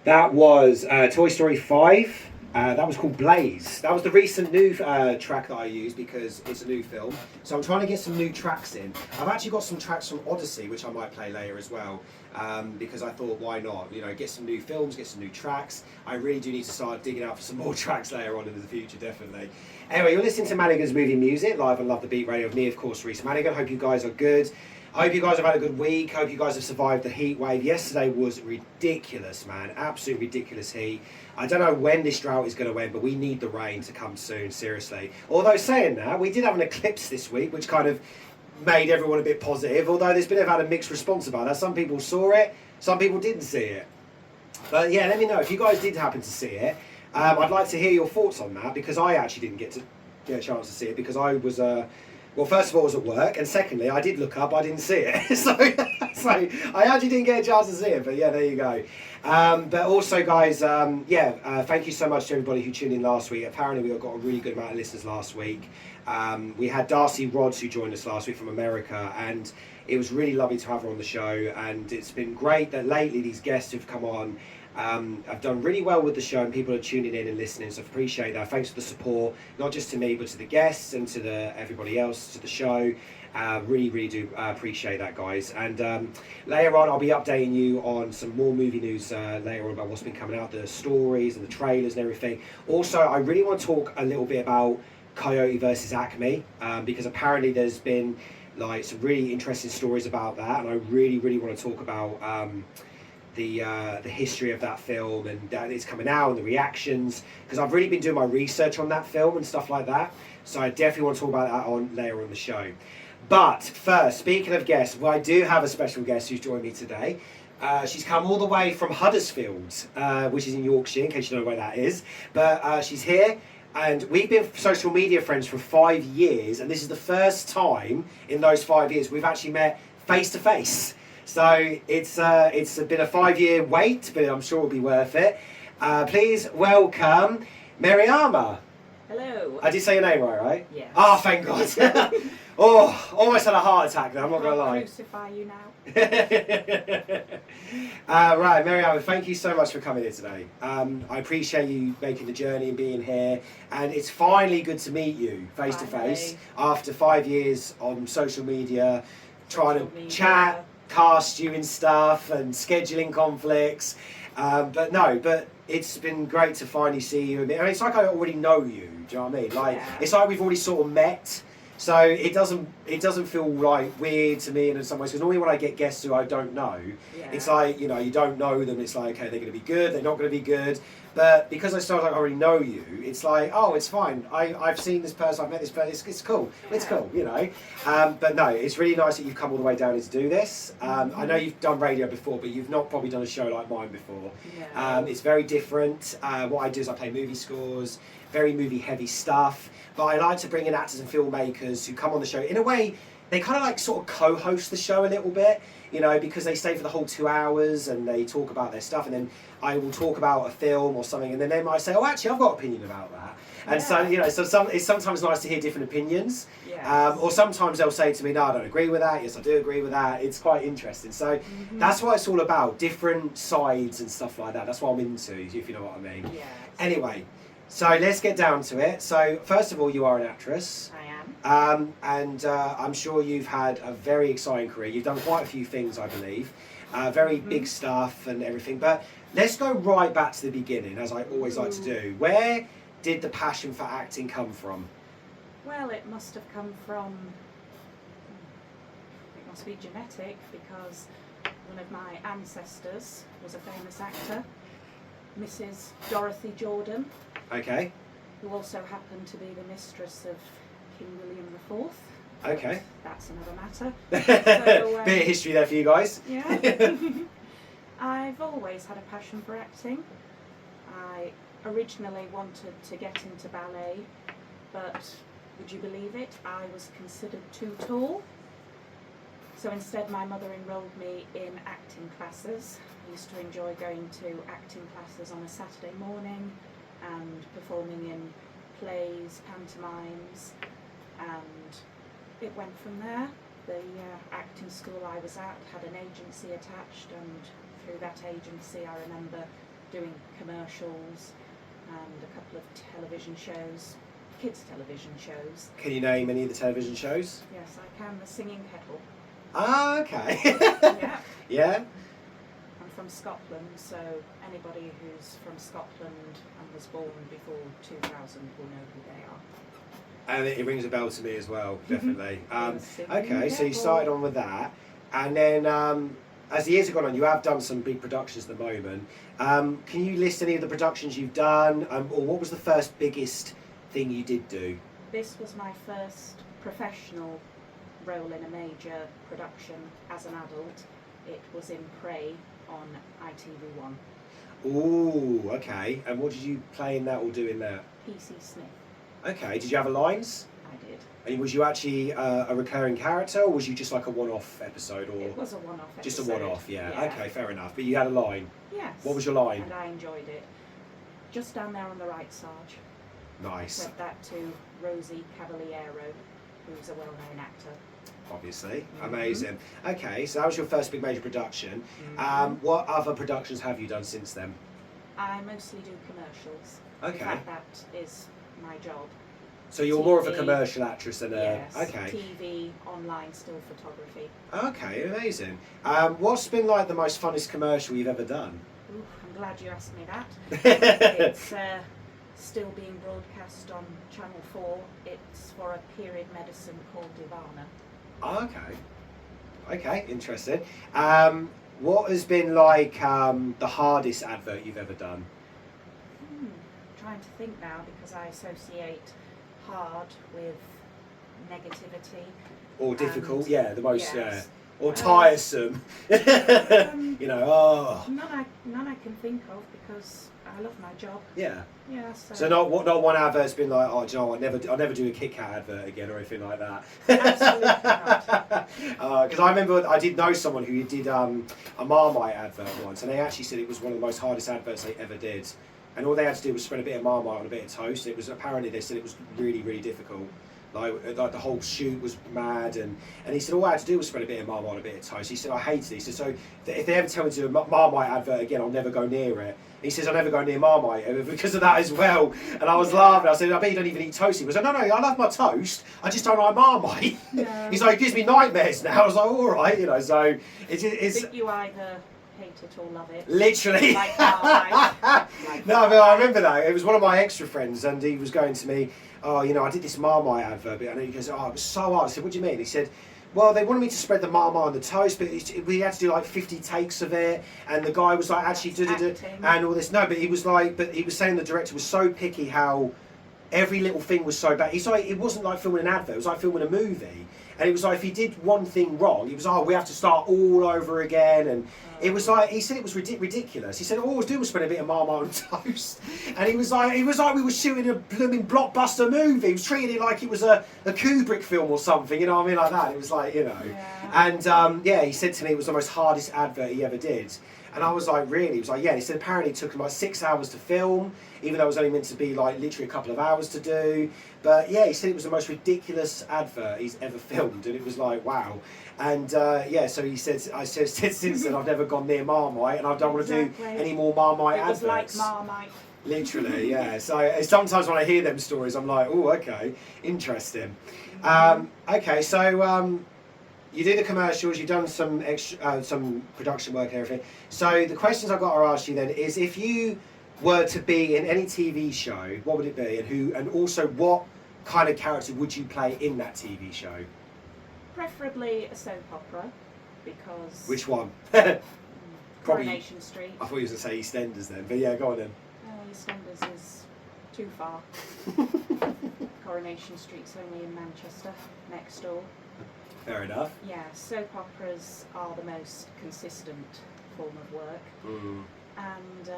That was Toy Story 5. That was called Blaze. That was the recent new track that I used because it's a new film. So I'm trying to get some new tracks in. I've actually got some tracks from Odyssey, which I might play later as well, because I thought, why not? You know, get some new films, get some new tracks. I really do need to start digging out for some more tracks later on in the future, definitely. Anyway, you're listening to Manigan's Movie Music, live on Love the Beat Radio with me, of course, Reese Manigan. Hope you guys are good. I hope you guys have had a good week. Hope you guys have survived the heat wave. Yesterday was ridiculous, man. Absolutely ridiculous heat. I don't know when this drought is going to end, but we need the rain to come soon, seriously. Although saying that, we did have an eclipse this week, which kind of made everyone a bit positive, although there's been a mixed response about that. Some people saw it, some people didn't see it. But yeah, let me know if you guys did happen to see it. I'd like to hear your thoughts on that, because I actually didn't get a chance to see it, because I was... well, first of all, I was at work, and secondly, I did look up, I didn't see it. so I actually didn't get a chance to see it, but yeah, there you go. But also, guys, thank you so much to everybody who tuned in last week. Apparently, we got a really good amount of listeners last week. We had Darcy Rods, who joined us last week from America, and it was really lovely to have her on the show, and it's been great that lately these guests who've come on I've done really well with the show, and people are tuning in and listening, so I appreciate that. Thanks for the support, not just to me but to the guests and to everybody else to the show. Really do appreciate that, guys. And later on I'll be updating you on some more movie news later on about what's been coming out, the stories and the trailers and everything. Also, I really want to talk a little bit about Coyote versus Acme, because apparently there's been like some really interesting stories about that, and I really want to talk about the history of that film and that it's coming out and the reactions, because I've really been doing my research on that film and stuff like that, so I definitely want to talk about that on later on the show. But first, speaking of guests, well, I do have a special guest who's joined me today. She's come all the way from Huddersfield, which is in Yorkshire, in case you don't know where that is, but she's here. And we've been social media friends for 5 years, and this is the first time in those 5 years we've actually met face to face. So it's been a 5-year wait, but I'm sure it'll be worth it. Please welcome Mariama. Hello. I did say your name right? Yes. Oh, thank God. Oh, almost had a heart attack there, I'm not going to lie. I'll crucify you now. Right, Mariama, thank you so much for coming here today. I appreciate you making the journey and being here, and it's finally good to meet you face to face after 5 years on social media, trying to chat, cast you and stuff, and scheduling conflicts. But it's been great to finally see you. I mean, it's like I already know you. Do you know what I mean? Like it's like we've already sort of met. So it doesn't feel like weird to me in some ways, because normally when I get guests who I don't know, it's like, you know, you don't know them, it's like, okay, they're going to be good, they're not going to be good. But because I start like I already know you, it's like, oh, it's fine. I've seen this person, I've met this person, it's cool. It's cool, you know. But no, it's really nice that you've come all the way down here to do this. I know you've done radio before, but you've not probably done a show like mine before. It's very different. What I do is I play movie scores, very movie heavy stuff. But I like to bring in actors and filmmakers who come on the show. In a way, they kind of like sort of co-host the show a little bit, you know, because they stay for the whole 2 hours and they talk about their stuff, and then I will talk about a film or something, and then they might say, oh, actually, I've got an opinion about that. And so, you know, it's sometimes nice to hear different opinions. Or sometimes they'll say to me, no, I don't agree with that. Yes, I do agree with that. It's quite interesting. So that's what it's all about, different sides and stuff like that. That's what I'm into, if you know what I mean. Anyway. So let's get down to it. So first of all, you are an actress. I am. And I'm sure you've had a very exciting career. You've done quite a few things, I believe. Very big stuff and everything. But let's go right back to the beginning, as I always like to do. Where did the passion for acting come from? Well, it must have come from, it must be genetic, because one of my ancestors was a famous actor, Mrs. Dorothy Jordan. Okay. Who also happened to be the mistress of King William IV. Okay. That's another matter. So, bit of history there for you guys. Yeah. I've always had a passion for acting. I originally wanted to get into ballet, but would you believe it? I was considered too tall. So instead my mother enrolled me in acting classes. I used to enjoy going to acting classes on a Saturday morning and performing in plays, pantomimes, and it went from there. The acting school I was at had an agency attached, and through that agency I remember doing commercials and a couple of television shows, kids' television shows. Can you name any of the television shows? Yes, I can. The Singing Kettle. Ah, okay. Yeah. Yeah? I'm from Scotland, so anybody who's from Scotland and was born before 2000 will know who they are. And it rings a bell to me as well, definitely. Singing Okay, so you Kettle. started on with that. And then as the years have gone on, you have done some big productions at the moment. Can you list any of the productions you've done? Or what was the first biggest thing you did do? This was my first professional role in a major production as an adult. It was in Prey on ITV1. Ooh, okay. And what did you play in that or do in that? PC Smith, Okay, did you have a lines? I did. And was you actually a recurring character, or was you just like a one-off episode, or It was a one-off episode. just a one-off? Yeah. Okay, fair enough. But you had a line. Yes. What was your line? And I enjoyed it. Just down there on the right, Sarge. Nice, Said that to Rosie Cavaliero, who's a well-known actor. obviously. Mhm. Amazing. Okay, so that was your first big major production. Mhm. What other productions have you done since then? I mostly do commercials. Okay. In fact, that is my job. So you're more of a TV. commercial actress than a. Yes. Okay. TV, online, still photography. Okay, amazing. What's been like the most funnest commercial you've ever done? Ooh, I'm glad you asked me that. Okay. It's still being broadcast on Channel 4. It's for a period medicine called Divana. Okay, interesting. What has been like the hardest advert you've ever done? Trying to think now because I associate hard with negativity. Or difficult? And- Yeah, the most. yes. Or tiresome. You know. Oh. None I can think of because I love my job. Yeah. Yeah. So not one advert's been like, oh, do you know what? I'll never do a Kit Kat advert again or anything like that. Absolutely not. Because I remember I did know someone who did a Marmite advert once, and they actually said it was one of the most hardest adverts they ever did. And all they had to do was spread a bit of Marmite on a bit of toast. It was apparently they said it was really, really difficult. Like the whole shoot was mad, and he said all I had to do was spread a bit of Marmite on a bit of toast. He said I hated it. He said so if they ever tell me to do a Marmite advert again, I'll never go near it. He says I'll never go near Marmite because of that as well. And I was laughing. I said I bet you don't even eat toast. He was like, no, I love my toast. I just don't like Marmite. No. He's like, it gives me nightmares now. I was like, all right, you know. So it's I think you either hate it or love it. literally. Like Marmite. Like No, but I remember that. It was one of my extra friends, and he was going to me, oh, you know, I did this Marmite advert, and he goes, oh, it was so hard. I said, what do you mean? He said, well, they wanted me to spread the Marmite on the toast, but we had to do like 50 takes of it, and the guy was like, actually, and all this. No, but he was like, but he was saying the director was so picky how every little thing was so bad. He's like, it wasn't like filming an advert, it was like filming a movie. And it was like, if he did one thing wrong, it was, oh, we have to start all over again. And it was like, he said it was ridiculous. He said, all I was doing was spread a bit of Marmite on toast. And he was like we were shooting a blooming blockbuster movie. He was treating it like it was a Kubrick film or something, you know what I mean, like that. It was like, you know. Yeah. And he said to me it was the most hardest advert he ever did. And I was like, really? He was like, yeah. And he said apparently it took him like 6 hours to film, even though it was only meant to be like literally a couple of hours to do. But yeah, he said it was the most ridiculous advert he's ever filmed, and it was like, wow. And so he said, I said since then I've never gone near Marmite, and I don't want to do any more Marmite adverts. It was like Marmite. Literally, yeah. So sometimes when I hear them stories, I'm like, oh, okay, interesting. Okay, so. You do the commercials, you've done some extra, some production work and everything. So the questions I've got to ask you then is, if you were to be in any TV show, what would it be, and who, and also what kind of character would you play in that TV show? Preferably a soap opera, because... Which one? Coronation Street. I thought you were going to say EastEnders then, but yeah, go on then. EastEnders is too far. Coronation Street's only in Manchester, next door. Fair enough. Yeah, soap operas are the most consistent form of work. And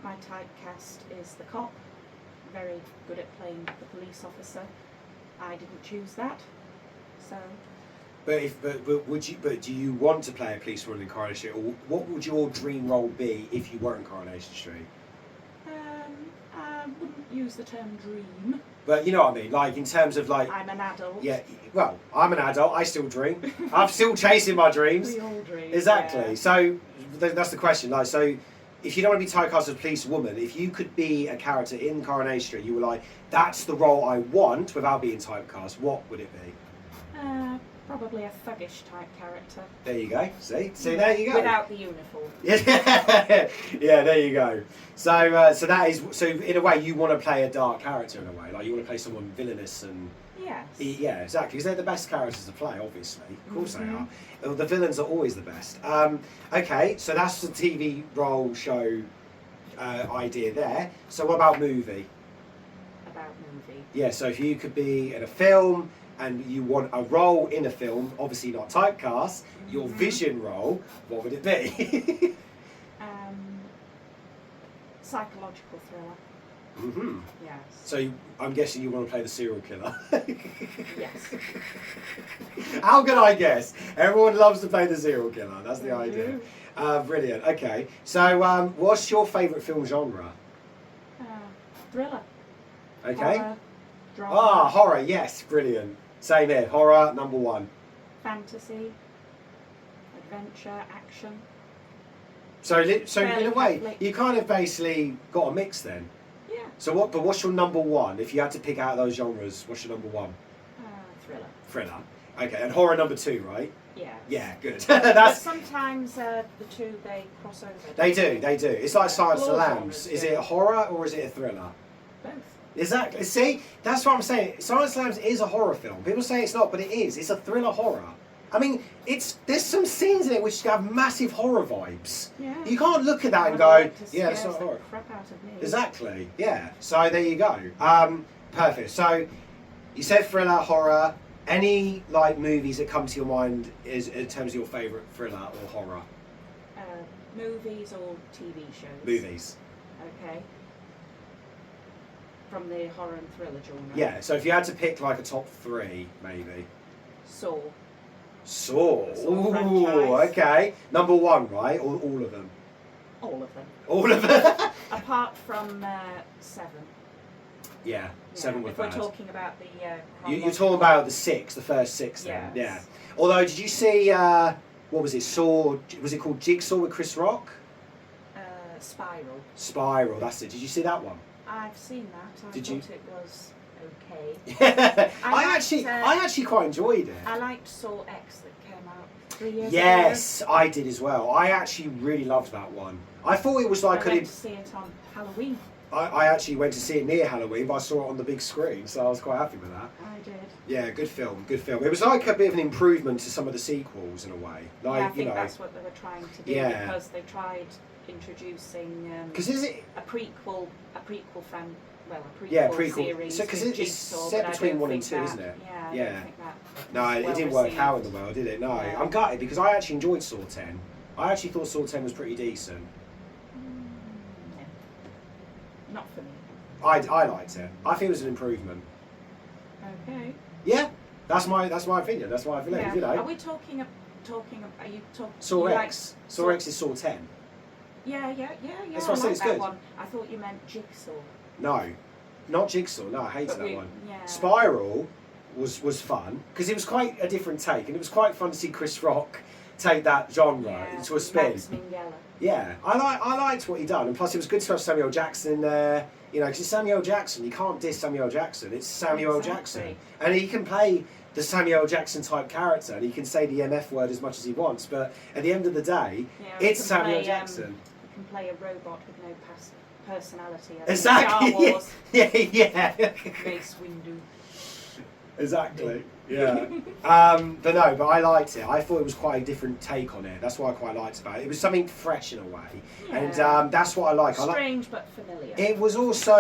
my typecast is the cop, very good at playing the police officer. I didn't choose that, so... But do you want to play a policewoman in Coronation Street, or what would your dream role be if you were in Coronation Street? I wouldn't use the term dream. But you know what I mean, like in terms of like... I'm an adult. Yeah, well, I'm an adult, I still dream. I'm still chasing my dreams. We all dream. Exactly. Yeah. So that's the question. Like, so if you don't want to be typecast as a policewoman, if you could be a character in Coronation Street, you were like, that's the role I want without being typecast, what would it be? Probably a thuggish type character. There you go. See, there you go. Without the uniform. Yeah, yeah, there you go. So, so that is so. In a way, you want to play a dark character. In a way, like you want to play someone villainous and. Yes. Yeah, exactly. Because they're the best characters to play. Obviously, of course they are. The villains are always the best. Okay, so that's the TV role show idea there. So, what about movie? About movie. Yeah. So, if you could be in a film. And you want a role in a film, obviously not typecast, your vision role, what would it be? Psychological thriller. Mm-hmm. Yes. So I'm guessing you want to play the serial killer. Yes. How can I guess? Everyone loves to play the serial killer. That's the idea. Brilliant. Okay. So what's your favourite film genre? Thriller. Okay. Horror, drama. Ah, horror. Yes. Brilliant. Same here. Horror, number one. Fantasy. Adventure. Action. So in a way, Catholic. you kind of basically got a mix then. Yeah. So what? But what's your number one? If you had to pick out those genres, what's your number one? Thriller. Thriller. Okay, and horror number two, right? Yeah. Yeah, good. But That's sometimes the two they cross over. they do. It's like Silence of the All Lambs. genres Is do. it a horror or is it a thriller? Both. Exactly. See, that's what I'm saying. Silence of the Lambs is a horror film. People say it's not, but it is. It's a thriller horror. I mean, there's some scenes in it which have massive horror vibes. Yeah. You can't look at that and I'd go, like to yeah, that's scare not the horror. crap out of me. Exactly. Yeah. So there you go. Perfect. So you said thriller, horror. Any like movies that come to your mind is in terms of your favourite thriller or horror? Movies or TV shows? Movies. Okay. From the horror and thriller genre. Yeah. So if you had to pick like a top three, maybe. Saw. Saw. Saw Ooh. franchise. Okay. Number one, right? Or all of them? All of them. All of them. Apart from Seven. Yeah. Seven was if we're bad. talking about the You're talking about the first six then. Yes. Yeah. Although, did you see, what was it, Saw, was it called Jigsaw with Chris Rock? Spiral. Spiral, that's it. Did you see that one? I've seen that. I Did thought you? it was okay. I actually quite enjoyed it. I liked Saw X that came out 3 years Yes, I did as well. I actually really loved that one. I thought it was ago. like I went to see it on Halloween. I actually went to see it near Halloween, but I saw it on the big screen, so I was quite happy with that. I did. Yeah, good film, good film. It was like a bit of an improvement to some of the sequels in a way. Like, Yeah, I think that's what they were trying to do, Yeah. because they tried introducing because is it? a prequel fan. Well, a prequel, Yeah, prequel. series. So, 'cause with it's Jigsaw, set but I between don't 1 and think 2, that- isn't it? Yeah. I Yeah. don't think that No, was it well didn't work out in received. the world, did it? No. Yeah. I'm gutted because I actually enjoyed Saw 10. I actually thought Saw 10 was pretty decent. Yeah. Not for me. I liked it. I think it was an improvement. Okay. Yeah, that's my opinion. That's my opinion. Yeah. You Are know, we talking? Are you talking? Saw you X. Saw X is Saw 10. Yeah. That's I what I said, like it's that good. one. I thought you meant Jigsaw. No, not Jigsaw. No, I hated But that one. Yeah. Spiral was fun because it was quite a different take, and it was quite fun to see Chris Rock take that genre Yeah, into a spin. Max Minghella. Yeah, I liked what he done, and plus it was good to have Samuel Jackson in there. You know, because it's Samuel Jackson. You can't diss Samuel Jackson. It's Samuel Exactly. Jackson, and he can play the Samuel Jackson type character, and he can say the MF word as much as he wants. But at the end of the day, Yeah, it's you can Samuel play, Jackson. You can play a robot with no personality. As Exactly. Star Wars. Yeah. Mace Windu. Exactly. Yeah. But I liked it. I thought it was quite a different take on it. That's what I quite liked about it. It was something fresh in a way, and that's what I like. Strange but familiar. It was also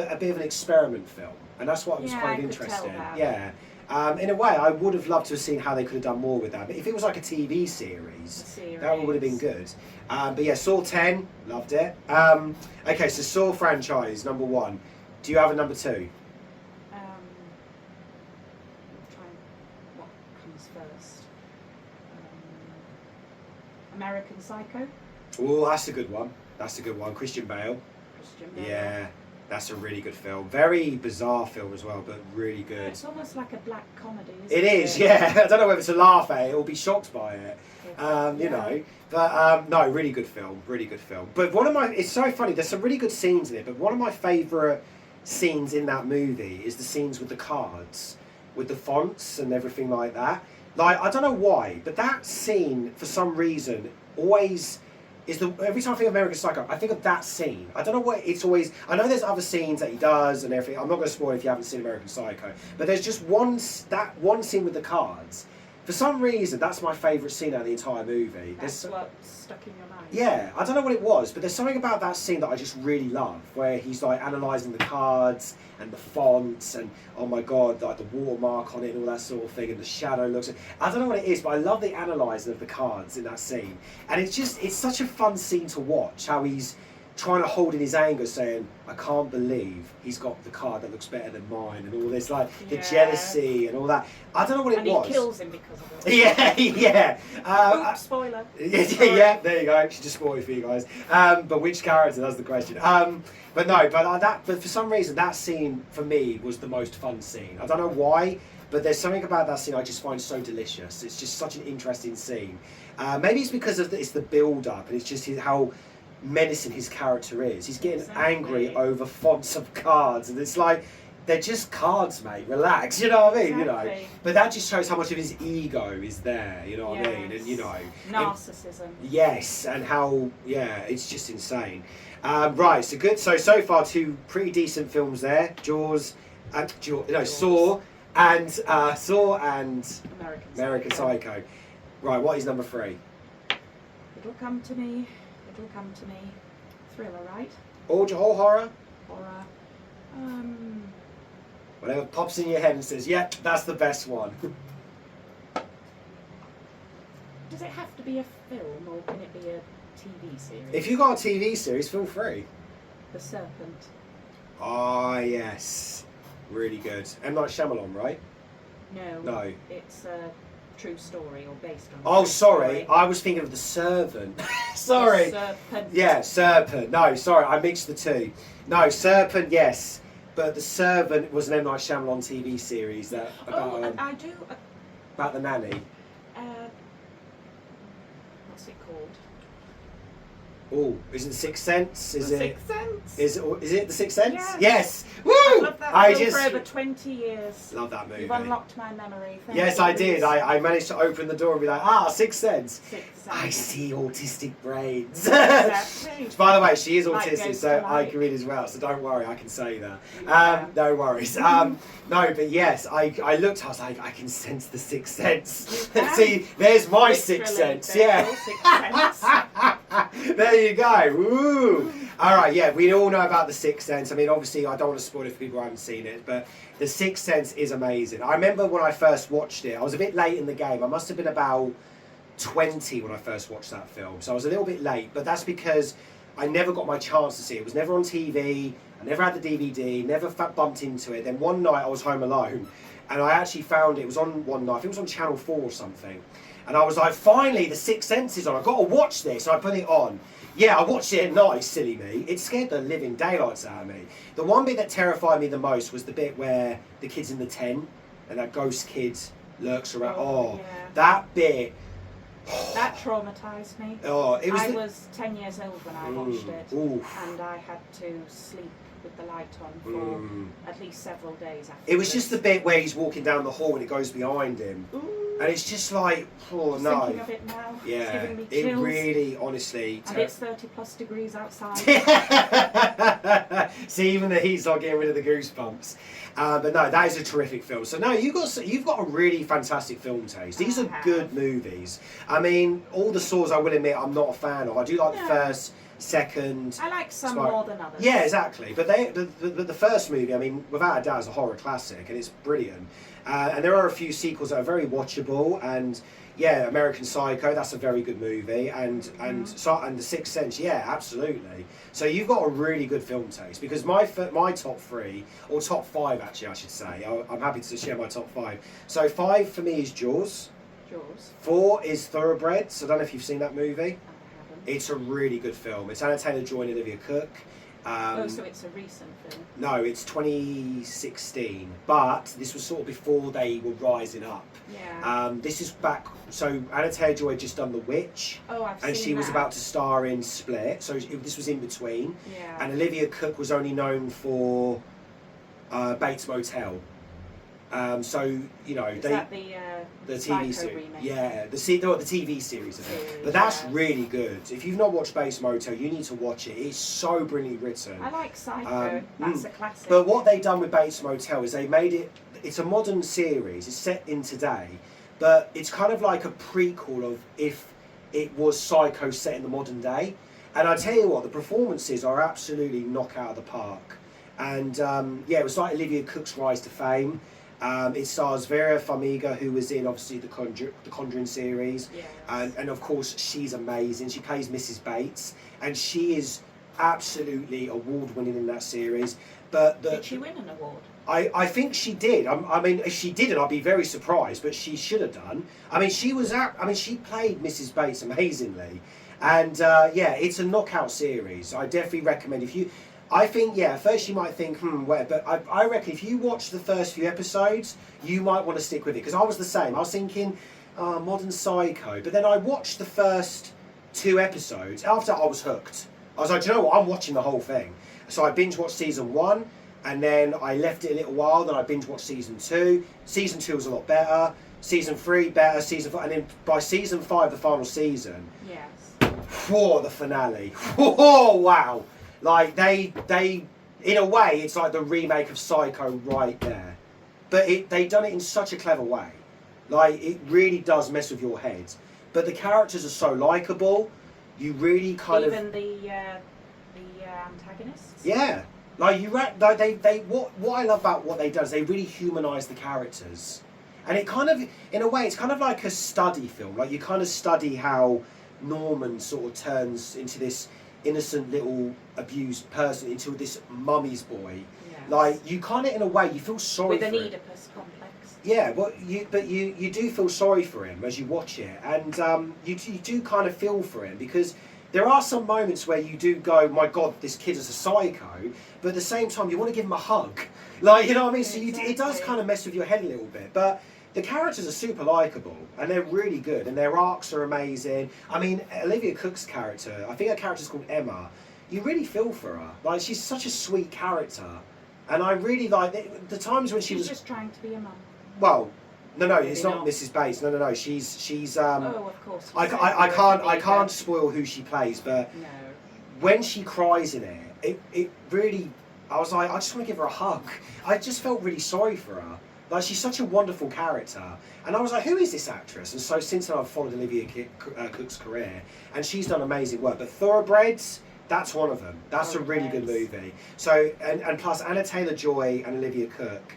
a bit of an experiment film, and that's what was Yeah, kind I of could tell interesting. that. Yeah. In a way, I would have loved to have seen how they could have done more with that. But if it was like a TV series, that would have been good. But yeah, Saw 10, loved it. Okay, so Saw franchise, number one. Do you have a number two? What comes first? American Psycho. Oh, that's a good one. That's a good one. Christian Bale. Christian Bale. Yeah. That's a really good film. Very bizarre film as well, but really good. It's almost like a black comedy, isn't It is, yeah. I don't know whether to laugh at it or be shocked by it. You know, but no, really good film, really good film. But it's so funny. There's some really good scenes in it. But one of my favourite scenes in that movie is the scenes with the cards, with the fonts and everything like that. Like, I don't know why, but that scene for some reason always is every time I think of American Psycho, I think of that scene. I don't know what it's always. I know there's other scenes that he does and everything. I'm not going to spoil if you haven't seen American Psycho, but there's just one scene with the cards. For some reason, that's my favourite scene out of the entire movie. That's what stuck in your mind. Yeah, I don't know what it was, but there's something about that scene that I just really love, where he's like analysing the cards and the fonts and, oh my god, like the watermark on it and all that sort of thing, and the shadow looks. I don't know what it is, but I love the analysing of the cards in that scene. And it's such a fun scene to watch, how he's trying to hold in his anger, saying, I can't believe he's got the card that looks better than mine, and all this, like, the jealousy and all that. I don't know what it was. And he kills him because of it. Yeah, yeah. Oops, spoiler. Yeah, there you go. She just spoiled it for you guys. But which character? That's the question. But for some reason, that scene, for me, was the most fun scene. I don't know why, but there's something about that scene I just find so delicious. It's just such an interesting scene. Maybe it's because it's the build-up, and it's just how menacing his character is. He's getting angry over fonts of cards, and it's like, they're just cards, mate. Relax, you know what I mean? You know, but that just shows how much of his ego is there. You know what I mean? And you know, narcissism. Yes, and how it's just insane. Right, so good. So far, two pretty decent films there. Jaws. Saw and American Psycho. Right, what is number 3? It'll come to me. It'll come to me. Thriller, right? All horror? Horror. Whatever pops in your head and says, yeah, that's the best one. Does it have to be a film, or can it be a TV series? If you got a TV series, feel free. The Serpent. Ah, yes. Really good. M. Night Shyamalan, right? No. It's a true story, or based on. Oh, sorry. I was thinking of The Servant. Sorry. The Serpent. Yeah, Serpent. No, sorry. I mixed the two. No, Serpent, yes. But The Servant was an M. Night Shyamalan TV series that I do. About the nanny. What's it called? Oh, is it The Sixth Sense? Is The it? Sixth Sense. Is it The Sixth Sense? Yes. Yes. Woo! I love that film for over 20 years. Love that movie. You've unlocked my memory. Yes, I did. I managed to open the door and be like, Sixth Sense. Sixth Sense. I see autistic brains. Exactly. By the way, she is Like autistic, so I can read as well. So don't worry, I can say that. Yeah. No worries. No, but yes, I looked. I was like, I can sense the Sixth Sense. See, there's my Sixth Sense. Yeah. Sixth Sense. There you go. Woo. All right. Yeah, we all know about the Sixth Sense. I mean, obviously, I don't want to spoil it for people who haven't seen it, but the Sixth Sense is amazing. I remember when I first watched it. I was a bit late in the game. I must have been about 20 when I first watched that film, so I was a little bit late, but that's because I never got my chance to see it. It was never on TV, I never had the DVD, never bumped into it. Then one night I was home alone, and I actually found it was on one night, I think it was on Channel 4 or something, and I was like, finally, the Sixth Sense is on, I've got to watch this, and I put it on. Yeah, I watched it at night, silly me. It scared the living daylights out of me. The one bit that terrified me the most was the bit where the kid's in the tent, and that ghost kid lurks around. That bit. That traumatised me. I was 10 years old when I watched it, and I had to sleep with the light on for at least several days after. It was just the bit where he's walking down the hall and it goes behind him. And it's just like, no. Thinking of it now, it's giving me chills. It really, honestly. And it's 30+ degrees outside. See, even the heat's not getting rid of the goosebumps. But no, that is a terrific film. So no, you've got a really fantastic film taste. These are good movies. I mean, all the Saws, I will admit, I'm not a fan of. I do like the first, second. I like some more than others. Yeah, exactly. But the first movie, I mean, without a doubt, is a horror classic, and it's brilliant. And there are a few sequels that are very watchable, and yeah, American Psycho, that's a very good movie, and The Sixth Sense, yeah, absolutely. So you've got a really good film taste, because my top 3, or top 5 actually I should say, I'm happy to share my top 5. So 5 for me is Jaws. 4 is Thoroughbreds. I don't know if you've seen that movie. It's a really good film. It's Anna Taylor-Joy and Olivia Cook. So it's a recent film. No, it's 2016, but this was sort of before they were rising up. Yeah. This is back. So Anna Taylor-Joy had just done The Witch, Oh, I've seen and she was that. about to star in Split. So this was in between. Yeah. And Olivia Cooke was only known for Bates Motel. So you know Is they. that The TV Psycho series, remake? yeah, the TV series of it. But that's really good. If you've not watched Bates Motel, you need to watch it. It's so brilliantly written. I like Psycho. That's a classic. But what they've done with Bates Motel is they made it. It's a modern series. It's set in today, but it's kind of like a prequel of if it was Psycho set in the modern day. And I tell you what, the performances are absolutely knock out of the park. And yeah, it was like Olivia Cooke's rise to fame. It stars Vera Farmiga, who was in obviously the Conjuring series, Yes. and of course she's amazing. She plays Mrs. Bates, and she is absolutely award-winning in that series. But Did she win an award? I think she did. I mean, if she didn't, I'd be very surprised. But she should have done. I mean, she played Mrs. Bates amazingly, and yeah, it's a knockout series. I definitely recommend if you. I think, yeah, at first you might think, where, but I reckon if you watch the first few episodes, you might want to stick with it. Because I was the same. I was thinking, Modern Psycho. But then I watched the first 2 episodes. After I was hooked. I was like, do you know what? I'm watching the whole thing. So I binge watched season 1, and then I left it a little while, then I binge watched season 2. Season 2 was a lot better. Season 3, better. Season 4, and then by season 5, the final season. Yes. Whoa, the finale. Whoa, wow. Like they in a way it's like the remake of Psycho right there, but they done it in such a clever way. Like it really does mess with your head, but the characters are so likable. You really kind Even of the antagonists. yeah. Like they what I love about what they do is they really humanise the characters, and it kind of in a way it's kind of like a study film. Like you kind of study how Norman sort of turns into this innocent little abused person into this mummy's boy. Yes. Like you kind of in a way you feel sorry With for an him. Oedipus complex. Yeah, but you do feel sorry for him as you watch it, and you do kind of feel for him because there are some moments where you do go, my God, this kid is a psycho, but at the same time you want to give him a hug, like you know what I mean. So it does kind of mess with your head a little bit, but. The characters are super likeable and they're really good and their arcs are amazing. I mean, Olivia Cooke's character, I think her character's called Emma. You really feel for her. Like, she's such a sweet character. And I really like the times when she was... just trying to be a mum. Well, no, Maybe it's not not. Mrs. Bates. No. She's Oh, of course. I can't spoil who she plays, but No. when she cries in it really... I was like, I just want to give her a hug. I just felt really sorry for her. Like, she's such a wonderful character. And I was like, who is this actress? And so since then I've followed Olivia Cooke's career, and she's done amazing work. But Thoroughbreds, that's one of them. That's a really good movie. So, and plus Anna Taylor-Joy and Olivia Cooke,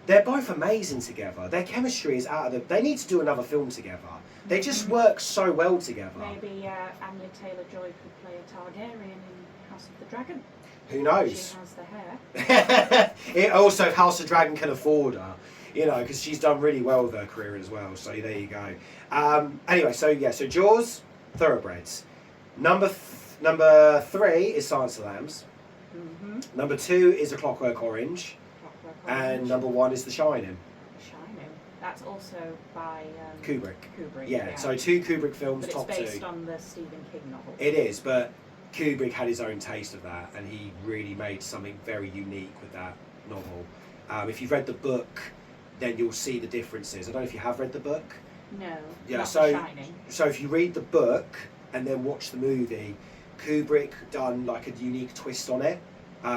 they're both amazing together. Their chemistry is out of the... They need to do another film together. They just work so well together. Maybe Anya Taylor-Joy could play a Targaryen in House of the Dragon. Who knows? She has the hair. It also, House of Dragon can afford her, you know, because she's done really well with her career as well. So there you go. Anyway, so Jaws, Thoroughbreds. Number 3 is Silence of the Lambs. Mm-hmm. Number 2 is A Clockwork Orange. And number 1 is The Shining. Shining. That's also by Kubrick. Kubrick. Yeah, so 2 Kubrick films, but top 2. it's based on the Stephen King novel. It is, but Kubrick had his own taste of that, and he really made something very unique with that novel. If you've read the book, then you'll see the differences. I don't know if you have read the book. No, Yeah, not so Shining. so if you read the book and then watch the movie, Kubrick done like a unique twist on it.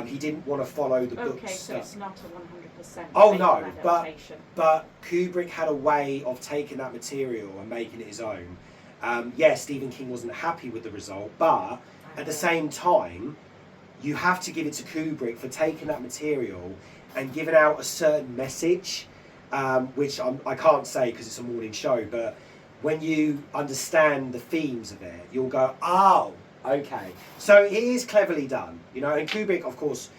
He didn't want to follow the book Okay, so stuff. it's not a 100%. Oh no, adaptation. but Kubrick had a way of taking that material and making it his own. Yeah, Stephen King wasn't happy with the result, but at the same time, you have to give it to Kubrick for taking that material and giving out a certain message, which I can't say because it's a morning show, but when you understand the themes of it, you'll go, oh, okay. So it is cleverly done, you know, and Kubrick, of course,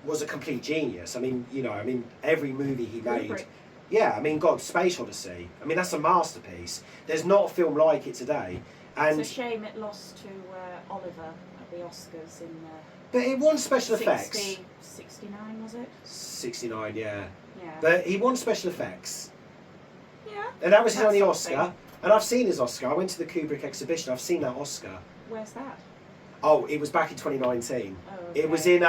was a complete genius. I mean, you know, every movie he made. Yeah, God, Space Odyssey. That's a masterpiece. There's not a film like it today. And it's a shame it lost to Oliver at the Oscars in But it won special effects. 69 was it? 69, yeah. Yeah. But he won special effects. Yeah. And that was his That's only something. Oscar. And I've seen his Oscar. I went to the Kubrick exhibition. I've seen that Oscar. Where's that? Oh, it was back in 2019. Oh, okay. It was in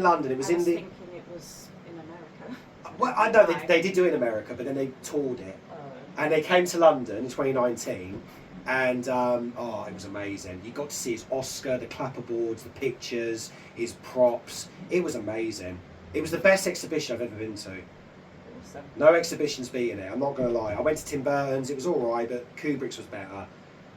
London. It was I in was the. thinking it was in America. Well, I know they did do it in America, but then they toured it, Oh. and they came to London in 2019, and oh, it was amazing. You got to see his Oscar, the clapperboards, the pictures, his props. It was amazing. It was the best exhibition I've ever been to. Awesome. No exhibition's beating it. I'm not going to lie. I went to Tim Burton's. It was all right, but Kubrick's was better.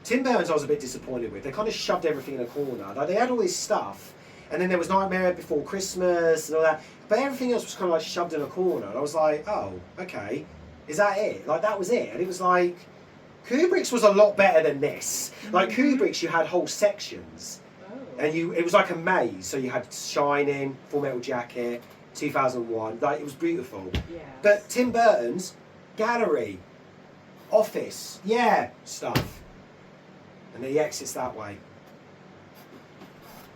Tim Burton's I was a bit disappointed with. They kind of shoved everything in a corner. Like they had all this stuff, and then there was Nightmare Before Christmas and all that, but everything else was kind of like shoved in a corner. And I was like, oh, okay, is that it? Like that was it? And it was like, Kubrick's was a lot better than this. Like Kubrick's, you had whole sections, Oh. and it was like a maze. So you had Shining, Full Metal Jacket, 2001. Like it was beautiful. Yes. But Tim Burton's gallery, office, yeah, stuff. And the exit's that way.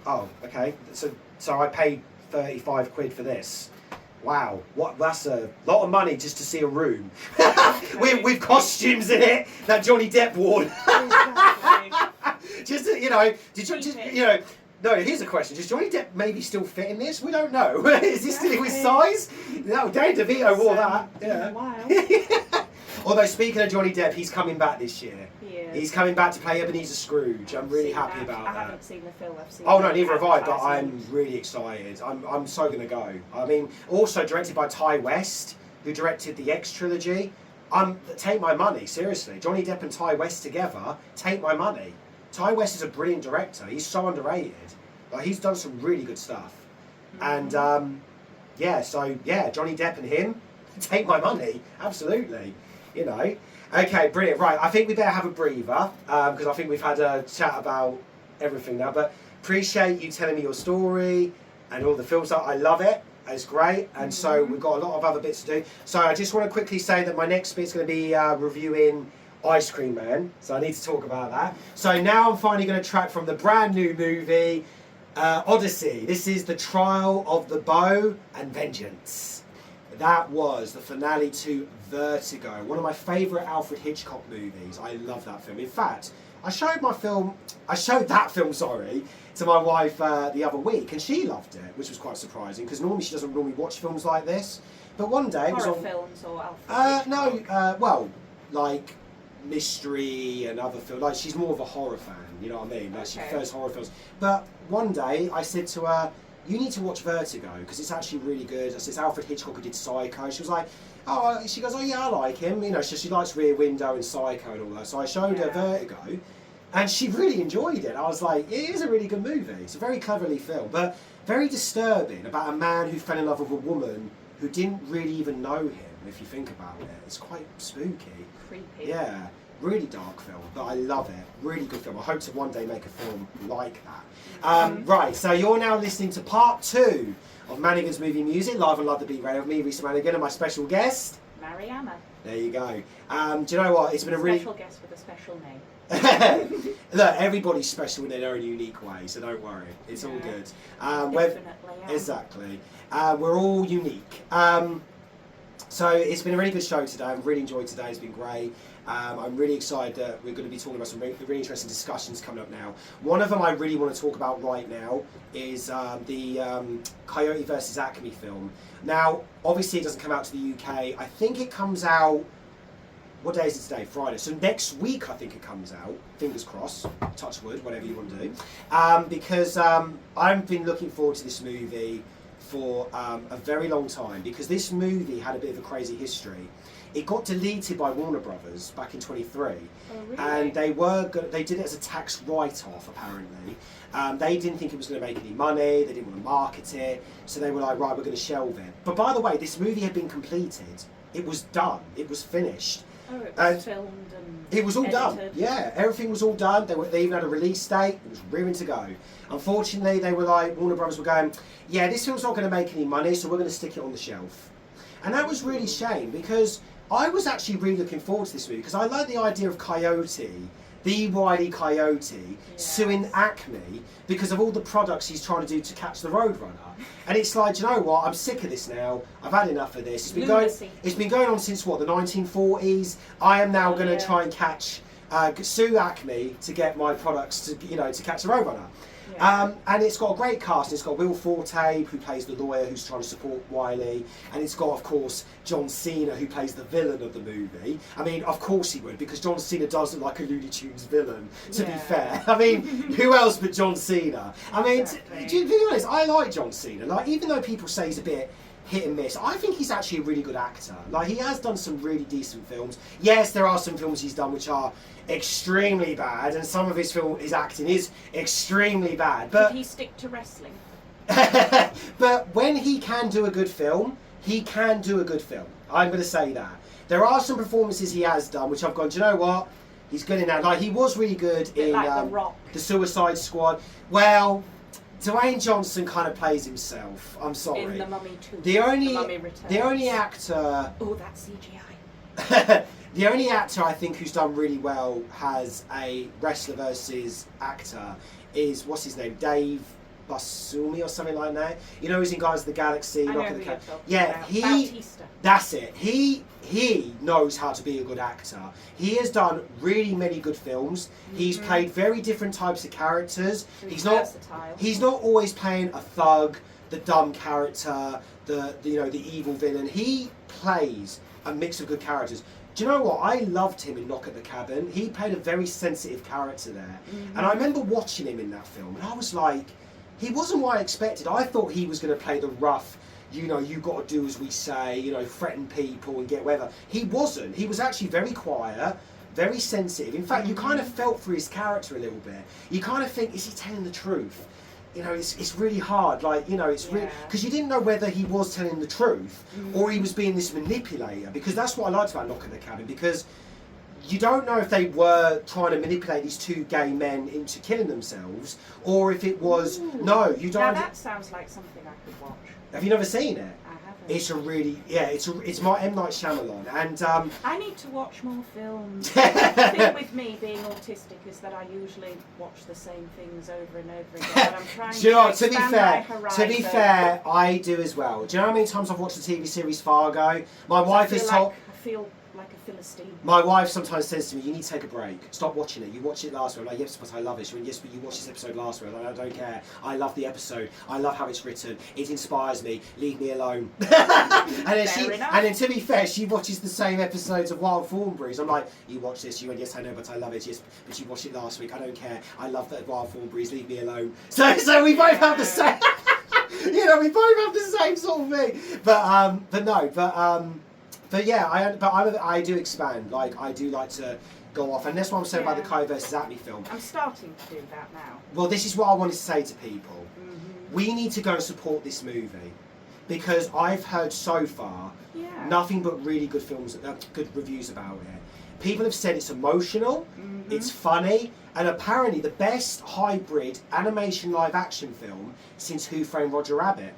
Oh, okay. So I paid 35 quid for this. Wow, that's a lot of money just to see a room with costumes in it that Johnny Depp wore. Exactly. Just no. Here's a question: does Johnny Depp maybe still fit in this? We don't know. Is he still in his size? No, Danny DeVito wore that. Been a Yeah. while. Although speaking of Johnny Depp, he's coming back this year. He is. He's coming back to play Ebenezer Scrooge. I'm really happy about I that. haven't seen the film. I've seen. Oh no, the neither have I, but I'm advertisement. really excited. I'm so gonna go. I mean, also directed by Ty West, who directed the X trilogy. Take my money, seriously. Johnny Depp and Ty West together, take my money. Ty West is a brilliant director. He's so underrated. Like he's done some really good stuff. And Johnny Depp and him, take my money, absolutely. You know. Okay, brilliant. Right, I think we better have a breather because I think we've had a chat about everything now. But appreciate you telling me your story and all the films. I love it. It's great. And so we've got a lot of other bits to do. So I just want to quickly say that my next bit's going to be reviewing Ice Cream Man. So I need to talk about that. So now I'm finally going to track from the brand new movie Odyssey. This is the Trial of the Bow and Vengeance. That was the finale to Vertigo, one of my favourite Alfred Hitchcock movies. I love that film. In fact, I showed that film, to my wife the other week, and she loved it, which was quite surprising because normally she doesn't normally watch films like this. But one day it was Horror on. films or Alfred Hitchcock? Well, like mystery and other films. Like she's more of a horror fan, you know what I mean? Like she Okay. prefers horror films. But one day I said to her, you need to watch Vertigo because it's actually really good. I said, it's Alfred Hitchcock who did Psycho. She was like, oh, she goes, oh yeah, I like him. You know, she likes Rear Window and Psycho and all that. So I showed her Vertigo, and she really enjoyed it. I was like, it is a really good movie. It's a very cleverly filmed, but very disturbing about a man who fell in love with a woman who didn't really even know him. If you think about it, it's quite spooky. Creepy. Yeah. Really dark film, but I love it. Really good film. I hope to one day make a film like that. Right, so you're now listening to part 2 of Manigan's Movie Music, live on Love the Beat Radio with me, Risa Manigan, and my special guest. Mariama. There you go. Do you know what? It's been a really... Special guest with a special name. Look, everybody's special in their own unique way, so don't worry. It's all good. Definitely. Exactly. We're all unique. So it's been a really good show today. I've really enjoyed today. It's been great. I'm really excited that we're going to be talking about some really interesting discussions coming up now. One of them I really want to talk about right now is the Coyote versus Acme film. Now, obviously it doesn't come out to the UK. I think it comes out, what day is it today? Friday. So next week I think it comes out. Fingers crossed, touch wood, whatever you want to do. Because I've been looking forward to this movie for a very long time because this movie had a bit of a crazy history. It got deleted by Warner Brothers back in 23, and they did it as a tax write-off apparently. They didn't think it was going to make any money, they didn't want to market it, so they were like, right, we're going to shelve it. But by the way, this movie had been completed, it was done, it was finished. Oh, it was filmed and it was all done. edited. Yeah, everything was all done. They even had a release date. It was rearing to go. Unfortunately, they were like, Warner Brothers were going, yeah, this film's not going to make any money, so we're going to stick it on the shelf. And that was really a shame because I was actually really looking forward to this movie because I like the idea of Coyote the Wile E. Coyote, Yes. suing Acme because of all the products he's trying to do to catch the Roadrunner. And it's like, do you know what? I'm sick of this now. I've had enough of this. It's been going on since what, the 1940s? I am now going to try and sue Acme to get my products to catch the Roadrunner. Yeah. And it's got a great cast. It's got Will Forte, who plays the lawyer who's trying to support Wiley, and it's got, of course, John Cena, who plays the villain of the movie. I mean, of course he would, because John Cena does look like a Looney Tunes villain, to be fair. I mean, who else but John Cena? I mean, to be honest, I like John Cena. Like, even though people say he's a bit hit and miss, I think he's actually a really good actor. Like, he has done some really decent films. Yes, there are some films he's done which are extremely bad, and some of his acting is extremely bad. But did he stick to wrestling? But when he can do a good film, he can do a good film. I'm going to say that. There are some performances he has done which I've gone, do you know what? He's good in that. Like, he was really good in like the Suicide Squad. Well, Dwayne Johnson kind of plays himself. I'm sorry. In The Mummy 2. The only Mummy actor. Oh, that's CGI. The only actor I think who's done really well as a wrestler versus actor is, what's his name, Dave Buscemi or something like that. You know, he's in Guardians of the Galaxy. I know who you're talking about. Bautista. That's it. He knows how to be a good actor. He has done really many good films. Mm-hmm. He's played very different types of characters. So he's versatile. He's not always playing a thug, the dumb character, the evil villain. He plays a mix of good characters. Do you know what? I loved him in Knock at the Cabin. He played a very sensitive character there. Mm-hmm. And I remember watching him in that film, and I was like, he wasn't what I expected. I thought he was going to play the rough, you got to do as we say, threaten people and get whatever. He wasn't. He was actually very quiet, very sensitive. In fact, you kind of felt for his character a little bit. You kind of think, is he telling the truth? It's really hard, it's really, because you didn't know whether he was telling the truth or he was being this manipulator, because that's what I liked about Knock at the Cabin, because you don't know if they were trying to manipulate these two gay men into killing themselves, or if it was, no, you don't. Now that sounds like something I could watch. Have you never seen it? I haven't. It's a really, it's my M. Night Shyamalan, and I need to watch more films. The thing with me being autistic is that I usually watch the same things over and over again. But I'm trying to be fair, I do as well. Do you know how many times I've watched the TV series Fargo? My wife has told. I feel like a Philistine. My wife sometimes says to me, "You need to take a break. Stop watching it. You watched it last week." I'm like, "Yes, but I love it." She went, "Yes, but you watched this episode last week." I'm like, "I don't care. I love the episode. I love how it's written. It inspires me. Leave me alone." and then to be fair, she watches the same episodes of Wild Thornberrys. I'm like, "You watch this?" She went, "Yes, I know, but I love it." Yes, but you watched it last week. I don't care. I love that Wild Thornberrys. Leave me alone. So we both have the same. We both have the same sort of thing. But yeah, I do expand. Like, I do like to go off, and that's what I'm saying about the Kai versus Acme film. I'm starting to do that now. Well, this is what I wanted to say to people. Mm-hmm. We need to go and support this movie, because I've heard so far nothing but really good good reviews about it. People have said it's emotional, it's funny, and apparently the best hybrid animation live action film since Who Framed Roger Rabbit.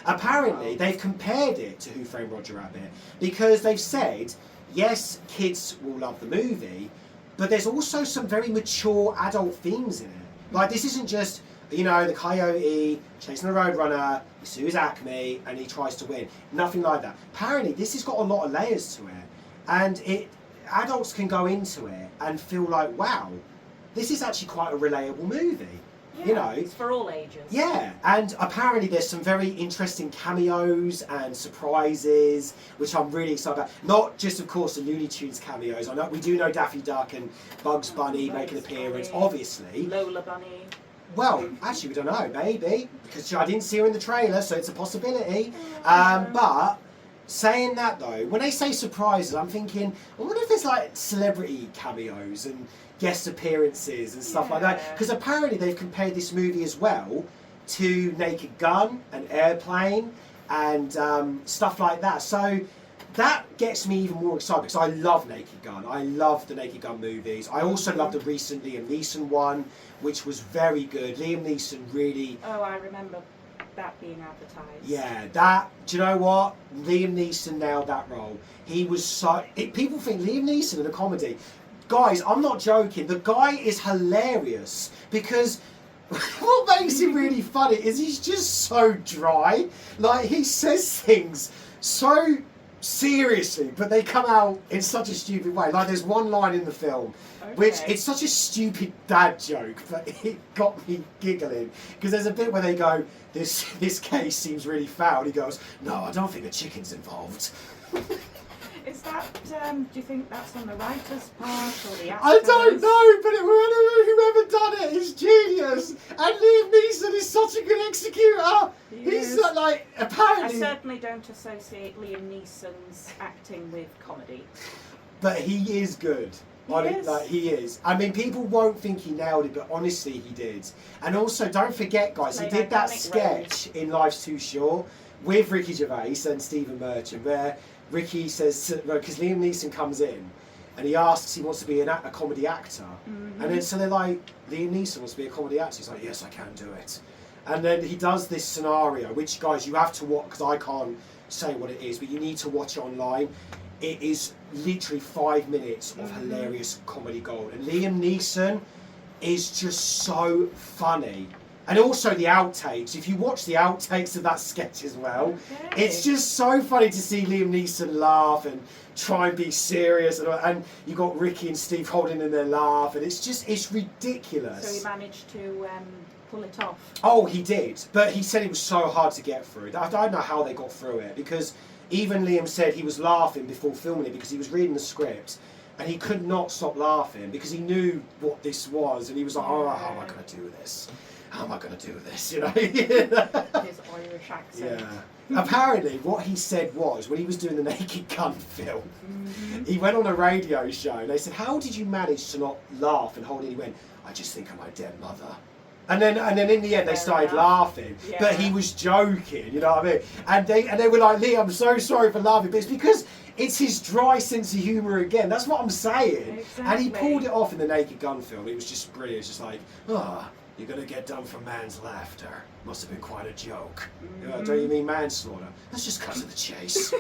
Apparently, they've compared it to Who Framed Roger Rabbit, because they've said, yes, kids will love the movie, but there's also some very mature adult themes in it. Like, this isn't just, the coyote chasing the Roadrunner, he sues Acme, and he tries to win. Nothing like that. Apparently, this has got a lot of layers to it, and adults can go into it and feel like, wow, this is actually quite a relatable movie. Yeah, it's for all ages. Yeah, and apparently there's some very interesting cameos and surprises, which I'm really excited about. Not just, of course, the Looney Tunes cameos. I know we do know Daffy Duck and Bugs Bunny make an appearance, obviously. Lola Bunny. Well, actually, we don't know. Maybe, because I didn't see her in the trailer, so it's a possibility. But saying that though, when they say surprises, I'm thinking, I wonder if there's like celebrity cameos and guest appearances and stuff like that, because apparently they've compared this movie as well to Naked Gun and Airplane and stuff like that, so that gets me even more excited, because I love Naked Gun. I love the Naked Gun movies. I also love the recent Liam Neeson one, which was very good. Liam Neeson really... Oh, I remember that being advertised. Yeah, do you know what? Liam Neeson nailed that role. He was so... people think Liam Neeson in a comedy... guys, I'm not joking. The guy is hilarious because what makes him really funny is he's just so dry. Like, he says things so seriously, but they come out in such a stupid way. Like, there's one line in the film, which it's such a stupid dad joke, but it got me giggling. Because there's a bit where they go, this case seems really foul. He goes, no, I don't think the chicken's involved. Is that, do you think that's on the writer's part or the actor's? I don't know, but whoever done it is genius. And Liam Neeson is such a good executor. He's like, apparently... I certainly don't associate Liam Neeson's acting with comedy. But he is good. He is. I mean, people won't think he nailed it, but honestly, he did. And also, don't forget, guys, he did that sketch in Life's Too Short with Ricky Gervais and Stephen Merchant, where Ricky says, because Liam Neeson comes in and he asks, he wants to be a comedy actor. And then so they're like, Liam Neeson wants to be a comedy actor. He's like, yes, I can do it. And then he does this scenario, which, guys, you have to watch, because I can't say what it is, but you need to watch it online. It is literally 5 minutes of hilarious comedy gold. And Liam Neeson is just so funny. And also the outtakes. If you watch the outtakes of that sketch as well, it's just so funny to see Liam Neeson laugh and try and be serious. And you got Ricky and Steve holding in their laugh. And it's ridiculous. So he managed to pull it off. Oh, he did. But he said it was so hard to get through. I don't know how they got through it, because even Liam said he was laughing before filming it because he was reading the script and he could not stop laughing because he knew what this was, and he was like, oh, how am I going to do this? How am I going to do this? You know? His Irish accent. Yeah. Apparently, what he said was, when he was doing the Naked Gun film, he went on a radio show and they said, how did you manage to not laugh and hold it? He went, I just think of my dead mother. And then in the end they started laughing, but he was joking, you know what I mean? And they were like, Lee, I'm so sorry for laughing, but it's because it's his dry sense of humour again. That's what I'm saying. Exactly. And he pulled it off in the Naked Gun film. It was just brilliant. It's just like, you're going to get done for man's laughter. Must have been quite a joke. Don't you mean manslaughter? Let's just cut to the chase.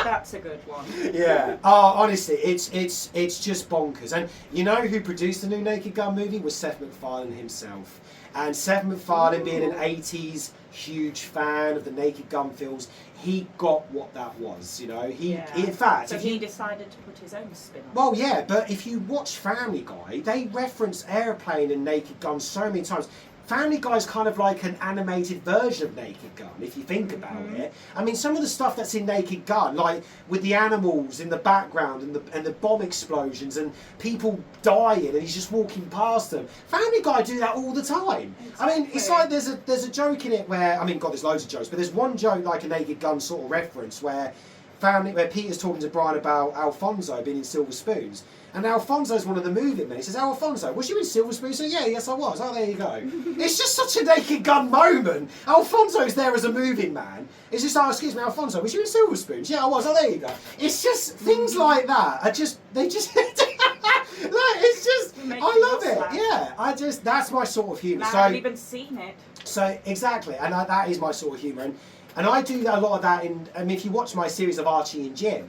That's a good one. Yeah. Oh, honestly, it's just bonkers. And you know who produced the new Naked Gun movie was Seth MacFarlane himself. And Seth MacFarlane, being an 80s huge fan of the Naked Gun films, he got what that was, you know. In fact, so he decided to put his own spin on it. Well, yeah, but if you watch Family Guy, they reference Airplane and Naked Gun so many times. Family Guy's kind of like an animated version of Naked Gun, if you think about it. I mean, some of the stuff that's in Naked Gun, like with the animals in the background and the bomb explosions and people dying and he's just walking past them. Family Guy do that all the time. Exactly. I mean, it's like there's a joke in it where, I mean, God, there's loads of jokes, but there's one joke like a Naked Gun sort of reference where Peter's talking to Brian about Alfonso being in Silver Spoons. And Alfonso's one of the moving men. He says, Alfonso, was you in Silver Spoons? So, yeah, yes I was. Oh, there you go. It's just such a Naked Gun moment. Alfonso's there as a moving man. It's just, oh, excuse me, Alfonso, was you in Silver Spoons? Yeah, I was. Oh, there you go. It's just things like that. They just, like, it's just, I love it. Yeah, that's my sort of humour. I haven't even seen it. So, exactly. And that is my sort of humour. And I do a lot of that if you watch my series of Archie and Jim,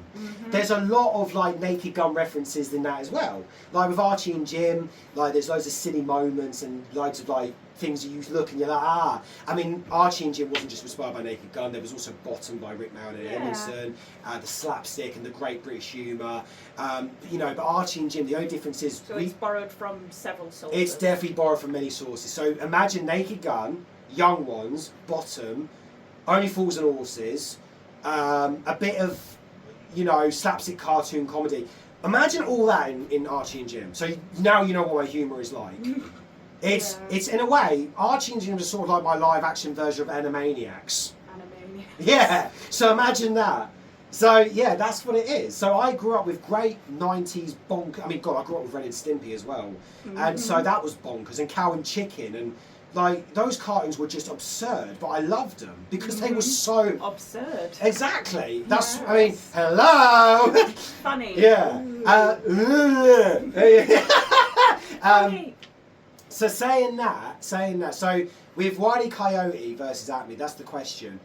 there's a lot of like Naked Gun references in that as well. Like with Archie and Jim, like there's loads of silly moments and loads of like things you look and you're like, I mean, Archie and Jim wasn't just inspired by Naked Gun, there was also Bottom by Rick Mower and Emerson, the slapstick and the great British humour. You know, but Archie and Jim, the only difference is... So it's borrowed from several sources. It's definitely borrowed from many sources. So imagine Naked Gun, Young Ones, Bottom, Only Fools and Horses, a bit of, you know, slapstick cartoon comedy. Imagine all that in Archie and Jim. So now you know what my humour is like. It's in a way, Archie and Jim is sort of like my live action version of Animaniacs. Animaniacs. Yeah, so imagine that. So yeah, that's what it is. So I grew up with great 90s I mean, God, I grew up with Ren and Stimpy as well. And so that was bonkers. And Cow and Chicken and... Like, those cartoons were just absurd, but I loved them because they were so... Absurd. Exactly. That's, I mean, hello! Funny. Yeah. Funny. So saying that, so with Wile E. Coyote versus Acme, that's the question.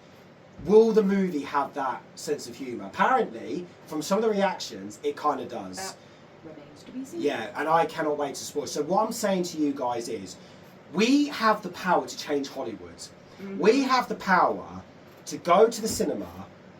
Will the movie have that sense of humour? Apparently, from some of the reactions, it kind of does. remains to be seen. Yeah, and I cannot wait to support. So what I'm saying to you guys is, we have the power to change Hollywood. Mm-hmm. We have the power to go to the cinema,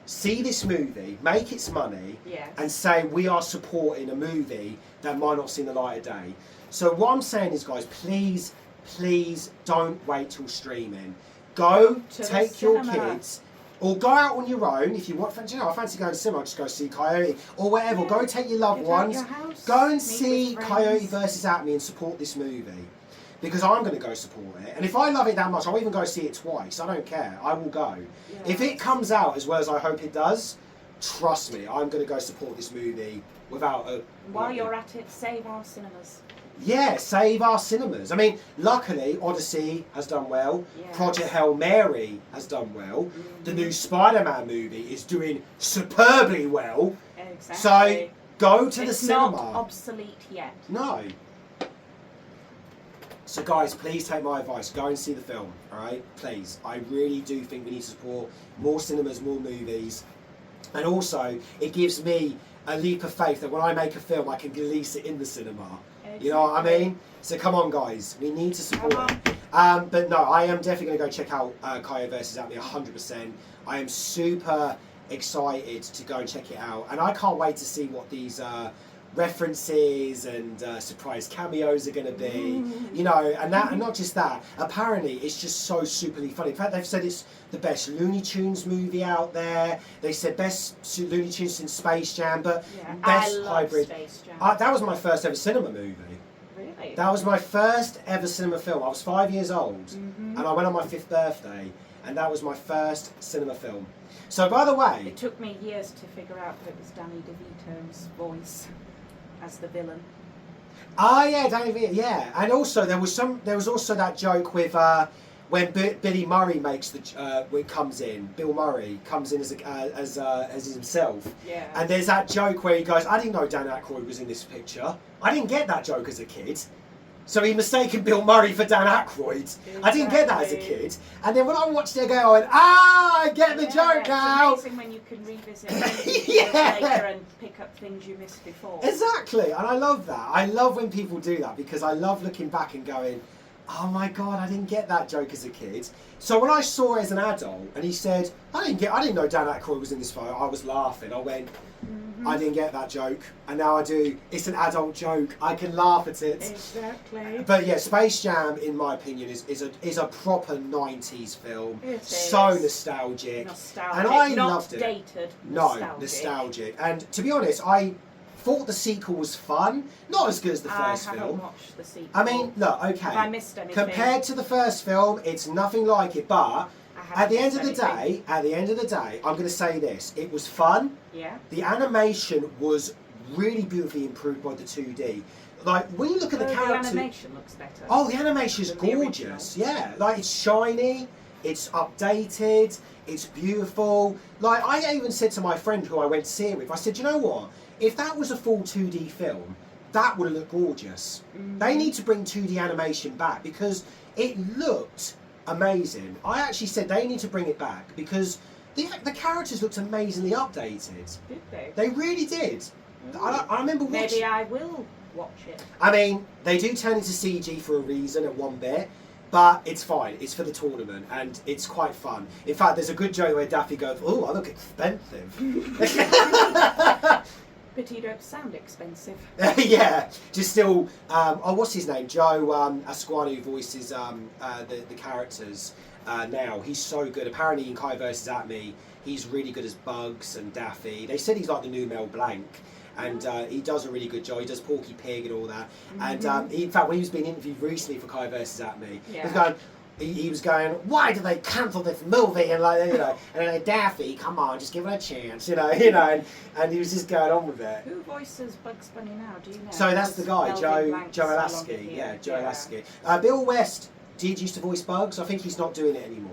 see this movie, make its money, yes, and say we are supporting a movie that might not see the light of day. So what I'm saying is, guys, please, please don't wait till streaming. Go take your kids, or go out on your own if you want. You know, I fancy going to cinema. Just go see Coyote or whatever. Yeah. Go take your loved ones. Go and see Coyote versus Acme and support this movie. Because I'm going to go support it. And if I love it that much, I'll even go see it twice. I don't care. I will go. Yeah. If it comes out as well as I hope it does, trust me, I'm going to go support this movie without a... While you're at it, save our cinemas. Yeah, save our cinemas. I mean, luckily, Odyssey has done well. Yes. Project Hail Mary has done well. Mm-hmm. The new Spider-Man movie is doing superbly well. Exactly. So, go to the cinema. It's not obsolete yet. No. So guys, please take my advice. Go and see the film, alright? Please. I really do think we need to support more cinemas, more movies. And also, it gives me a leap of faith that when I make a film, I can release it in the cinema. Exactly. You know what I mean? So come on, guys. We need to support it. But no, I am definitely going to go check out Coyote vs. Acme 100%. I am super excited to go and check it out. And I can't wait to see what these... references and surprise cameos are going to be, you know, and not just that. Apparently, it's just so superly funny. In fact, they've said it's the best Looney Tunes movie out there. They said best Looney Tunes since Space Jam, but best hybrid. Space Jam. That was my first ever cinema movie. Really? That was my first ever cinema film. I was 5 years old, and I went on my 5th birthday, and that was my first cinema film. So, by the way, it took me years to figure out that it was Danny DeVito's voice as the villain. Ah, yeah, Danny DeVito, yeah. And also there was also that joke with when Billy Murray makes when comes in. Bill Murray comes in as himself. Yeah. And there's that joke where he goes, "I didn't know Dan Aykroyd was in this picture. I didn't get that joke as a kid." So he mistaken Bill Murray for Dan Aykroyd. Exactly. I didn't get that as a kid. And then when I watched it again, I went, I get the joke now. It's amazing when you can revisit later and pick up things you missed before. Exactly. And I love that. I love when people do that because I love looking back and going, oh my God, I didn't get that joke as a kid. So when I saw it as an adult and he said, I didn't know Dan Aykroyd was in this photo, I was laughing. I went, I didn't get that joke, and now I do. It's an adult joke. I can laugh at it. Exactly. But yeah, Space Jam, in my opinion, is a proper 90s film. It is. So nostalgic. And I loved it. Not dated. No, nostalgic. And to be honest, I thought the sequel was fun. Not as good as the first film. I haven't watched the sequel. I mean, look, okay. Have I missed anything? Compared to the first film, it's nothing like it, but at the end of the day, I'm going to say this. It was fun. Yeah. The animation was really beautifully improved by the 2D. Like, when you look at the characters... the animation looks better. Oh, the animation is gorgeous. Yeah. Like, it's shiny, it's updated, it's beautiful. Like, I even said to my friend who I went to see it with, I said, you know what? If that was a full 2D film, that would look gorgeous. They need to bring 2D animation back because it looked... amazing. I actually said they need to bring it back because the characters looked amazingly updated. Did they? They really did. I remember watching... Maybe I will watch it. I mean, they do turn into CG for a reason at one bit, but it's fine. It's for the tournament and it's quite fun. In fact, there's a good joke where Daffy goes, "Oh, I look expensive." But you don't sound expensive. Yeah, just still. What's his name? Joe Asquani, who voices the characters now. He's so good. Apparently, in Kai vs. Acme, he's really good as Bugs and Daffy. They said he's like the new Mel Blanc, and he does a really good job. He does Porky Pig and all that. And in fact, when he was being interviewed recently for Kai vs. Acme, he was going, why did they cancel this movie? And like, you know, and like, Daffy, come on, just give it a chance, you know, and he was just going on with it. Who voices Bugs Bunny now? Do you know? So that's the guy, Joe Alaskey. Yeah, Joe Alaskey. Bill West did used to voice Bugs. I think he's not doing it anymore.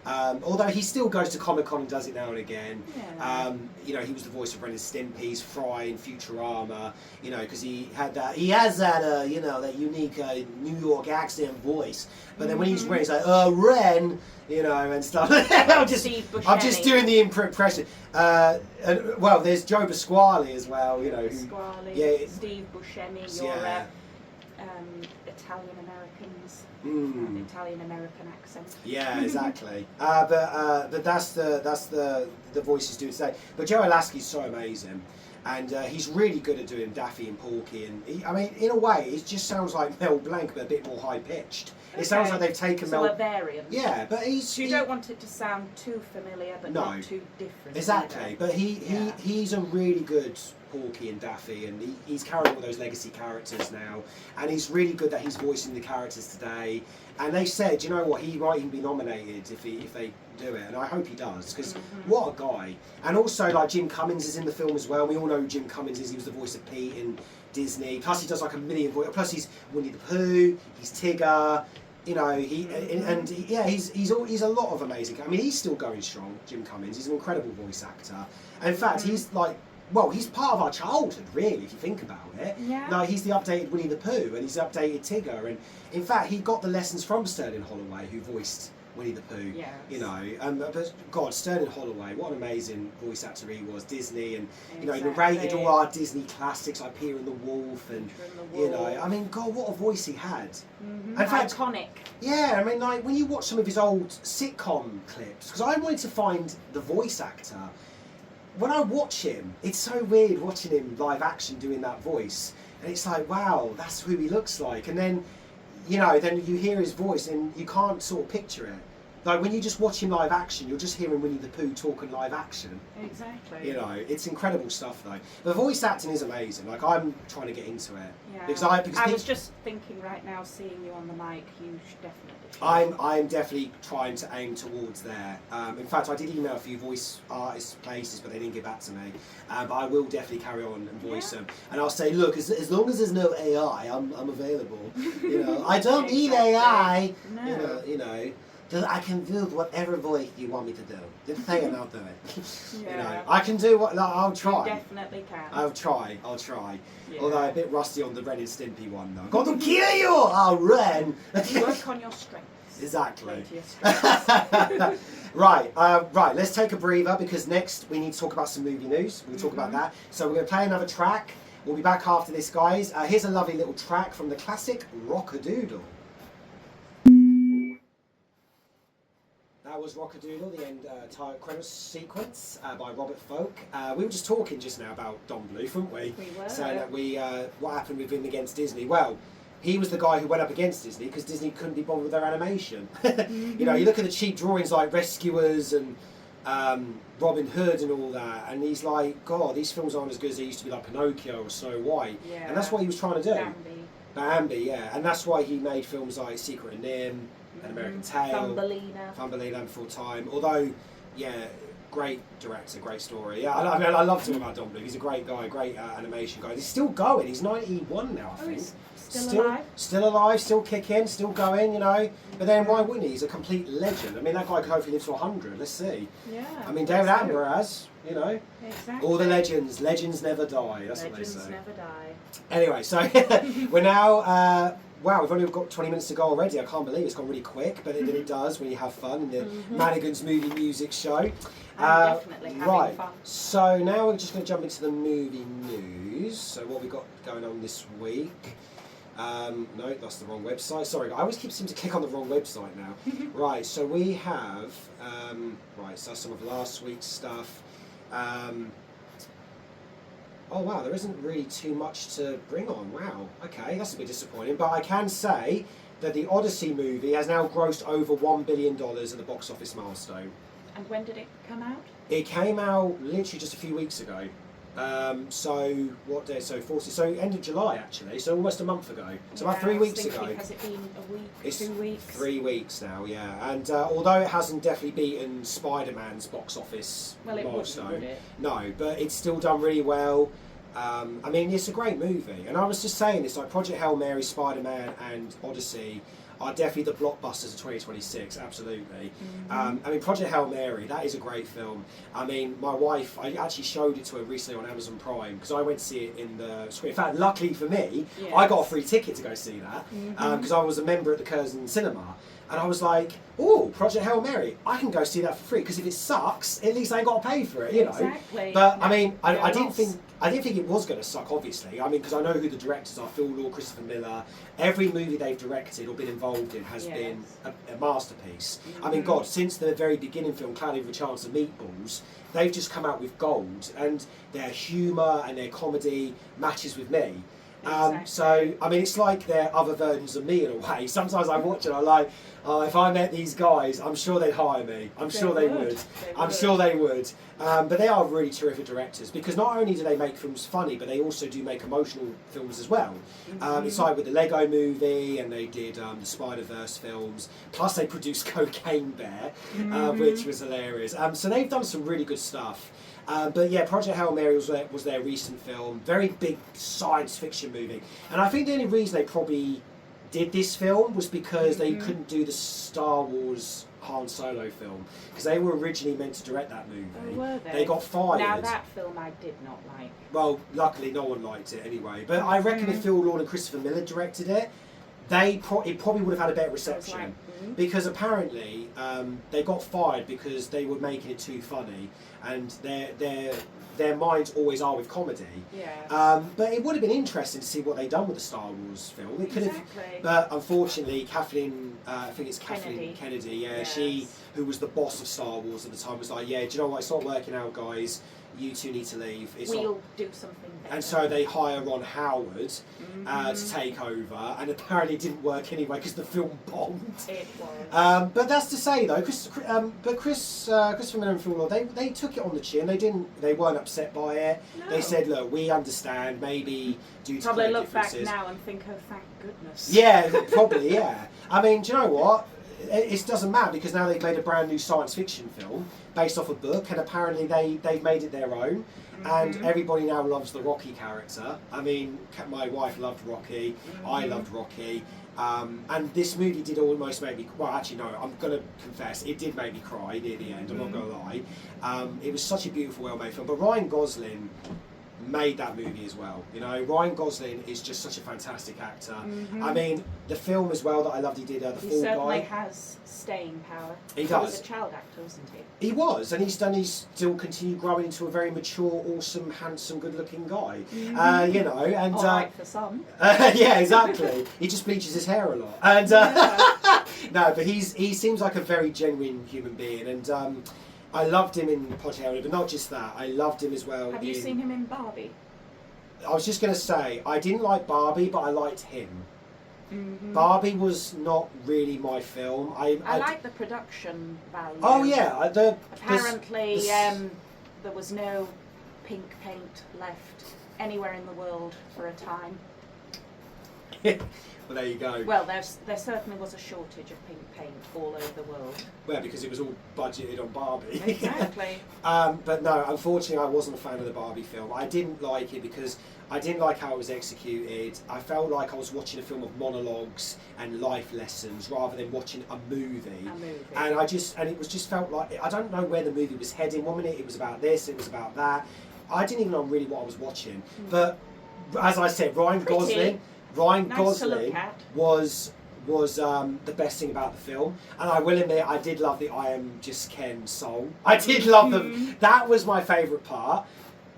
Although he still goes to Comic-Con and does it now and again. Yeah. You know, he was the voice of Ren and Stimpy's, Fry in Futurama, you know, because he has that, you know, that unique New York accent voice. But then when he's Ren, he's like, Ren, you know, and stuff. I'm just doing the impression. And, well, there's Joe Pasquale as well, you know. Pasquale, yeah, Steve Buscemi, your Italian Americans. Italian American accent. Yeah, exactly. But that's the voice he's doing today. But Joe Alaskey's so amazing, and he's really good at doing Daffy and Porky. And I mean, in a way, it just sounds like Mel Blanc, but a bit more high pitched. Okay. It sounds like they've taken a variant. Yeah, but you don't want it to sound too familiar, but not too different. Exactly, either. but he's a really good Porky and Daffy, and he's carrying all those legacy characters now, and he's really good that he's voicing the characters today. And they said, you know what, he might even be nominated if they do it, and I hope he does, because what a guy. And also, like, Jim Cummings is in the film as well. We all know who Jim Cummings is. He was the voice of Pete in Disney. Plus, he does like a million voices. Plus, he's Winnie the Pooh. He's Tigger. You know, he's a lot of amazing. I mean, he's still going strong. Jim Cummings. He's an incredible voice actor. And in fact, he's like. Well, he's part of our childhood, really, if you think about it. Yeah. Like, he's the updated Winnie the Pooh, and he's the updated Tigger, and in fact, he got the lessons from Sterling Holloway, who voiced Winnie the Pooh. Yes. You know, but God, Sterling Holloway, what an amazing voice actor he was. Disney, and you know, he narrated all our Disney classics like Peter and the Wolf, and you know, I mean, God, what a voice he had. In fact, iconic. Yeah, I mean, like when you watch some of his old sitcom clips, because I wanted to find the voice actor. When I watch him, it's so weird watching him live action doing that voice, and it's like, wow, that's who he looks like. And then, you know, then you hear his voice and you can't sort of picture it. Like when you just watch him live action, you're just hearing Winnie the Pooh talking live action. Exactly. You know, it's incredible stuff though. The voice acting is amazing. Like I'm trying to get into it. Yeah. Because I was just thinking right now, seeing you on the mic, you should definitely. I'm definitely trying to aim towards there. In fact, I did email a few voice artists places, but they didn't get back to me. But I will definitely carry on and voice them. And I'll say, look, as long as there's no AI, I'm available. You know, I don't need AI. No. You know. I can do whatever voice you want me to do. Just say and I'll do it. Yeah. You know, I can do what. Like, I'll try. You definitely can. I'll try. Yeah. Although a bit rusty on the Ren and Stimpy one though. Got to kill you! Oh, Ren! Work on your strengths. Exactly. Strengths. Right. Let's take a breather because next we need to talk about some movie news. We'll talk about that. So we're going to play another track. We'll be back after this, guys. Here's a lovely little track from the classic Rockadoodle. That was Rockadoodle, the end credits sequence by Robert Folk. We were just talking just now about Don Bluth, weren't we? We were. So that what happened with him against Disney? Well, he was the guy who went up against Disney because Disney couldn't be bothered with their animation. You know, you look at the cheap drawings like Rescuers and Robin Hood and all that, and he's like, God, these films aren't as good as they used to be, like Pinocchio or Snow White. Yeah. And that's what he was trying to do. Bambi, yeah. And that's why he made films like Secret of Nim, An American Tail, Thumbelina Before Time. Although, yeah, great director, great story. Yeah, I love talking about Don Bluth. He's a great guy, great animation guy. He's still going. He's 91 now, I think. He's still alive? Still alive, still kicking, still going, you know. But then why wouldn't he? He's a complete legend. I mean, that guy could hopefully live to 100. Let's see. Yeah. I mean, David Attenborough has, you know. Exactly. All the legends never die. That's what they say. Legends never die. Anyway, so we're now... wow, we've only got 20 minutes to go already. I can't believe it's gone really quick, but it does when you have fun in the Manigan's movie music show. Definitely having fun. So now we're just going to jump into the movie news. So what we've got going on this week. No, that's the wrong website. Sorry, I always seem to click on the wrong website now. Right, so we have... so some of last week's stuff. Oh wow, there isn't really too much to bring on. Wow, okay, that's a bit disappointing. But I can say that the Odyssey movie has now grossed over $1 billion at the box office milestone. And when did it come out? It came out literally just a few weeks ago. So what day? So 40. So end of July actually. So almost a month ago. So about 3 weeks ago. Has it been a week? It's 2 weeks? 3 weeks now, yeah. And although it hasn't definitely beaten Spider-Man's box office milestone, would it? No, but it's still done really well. I mean, it's a great movie. And I was just saying this, like Project Hail Mary, Spider-Man, and Odyssey are definitely the blockbusters of 2026, absolutely. I mean, Project Hail Mary, that is a great film. I mean, my wife, I actually showed it to her recently on Amazon Prime because I went to see it in the screen. In fact, luckily for me, I got a free ticket to go see that because I was a member at the Curzon Cinema. And I was like, oh, Project Hail Mary, I can go see that for free because if it sucks, at least I ain't got to pay for it, you know. Exactly. But I mean, I didn't think it was going to suck, obviously. I mean, because I know who the directors are: Phil Lord, Christopher Miller. Every movie they've directed or been involved in has been a masterpiece. I mean, God, since the very beginning film, Cloudy with a Chance of Meatballs, they've just come out with gold, and their humour and their comedy matches with me. So, I mean, it's like they're other versions of me in a way. Sometimes I watch it, I'm like, oh, if I met these guys, I'm sure they'd hire me. I'm sure they would. I'm sure they would. But they are really terrific directors because not only do they make films funny, but they also do make emotional films as well. It's like with the Lego Movie, and they did the Spider-Verse films. Plus, they produced Cocaine Bear, which was hilarious. So they've done some really good stuff. But yeah, Project Hail Mary was their recent film. Very big science fiction movie. And I think the only reason they probably did this film was because they couldn't do the Star Wars Han Solo film. Because they were originally meant to direct that movie. Oh, were they? They got fired. Now that film I did not like. Well, luckily no one liked it anyway. But I reckon if Phil Lord and Christopher Miller directed it, it probably would have had a better reception. Because apparently they got fired because they were making it too funny, and their minds always are with comedy. But it would have been interesting to see what they'd done with the Star Wars film. It could have, but unfortunately, Kathleen, I think it's Kathleen Kennedy. She, who was the boss of Star Wars at the time, was like, yeah, do you know what? It's not working out, guys. You two need to leave. We'll do something better. And so they hire Ron Howard to take over, and apparently it didn't work anyway because the film bombed. It was. But that's to say though, Christopher Miller and Phil Lord, they took it on the chin. They weren't upset by it. No. They said, look, we understand. Maybe due to probably look differences. Back now and think, oh, thank goodness. Yeah, probably. Yeah. I mean, do you know what? It doesn't matter because now they've made a brand new science fiction film based off a book, and apparently they've made it their own, and everybody now loves the Rocky character. I mean, my wife loved Rocky, I loved Rocky, and this movie did almost make me, well actually no, I'm going to confess, it did make me cry near the end, I'm not going to lie. It was such a beautiful, well-made film, but Ryan Gosling made that movie as well. You know, Ryan Gosling is just such a fantastic actor. I mean, the film as well that I loved, he did The Fall Guy. He certainly has staying power. He does. He was a child actor, wasn't he? He was, and he's still continued growing into a very mature, awesome, handsome, good-looking guy. You know, and all right for some. yeah, exactly. He just bleaches his hair a lot, and no, but he seems like a very genuine human being, and I loved him in Project Hail Mary, but not just that. I loved him as well. Have you seen him in Barbie? I was just going to say, I didn't like Barbie, but I liked him. Barbie was not really my film. I like the production value. Oh yeah, apparently there was no pink paint left anywhere in the world for a time. Well, there you go. Well, there certainly was a shortage of pink paint all over the world. Well, because it was all budgeted on Barbie. Exactly. But no, unfortunately, I wasn't a fan of the Barbie film. I didn't like it because I didn't like how it was executed. I felt like I was watching a film of monologues and life lessons rather than watching a movie. And it was just felt like, I don't know where the movie was heading. One minute it was about this, it was about that. I didn't even know really what I was watching. But as I said, Ryan Gosling was the best thing about the film, and I will admit I did love the I Am Just Ken song. I did love them. That was my favourite part.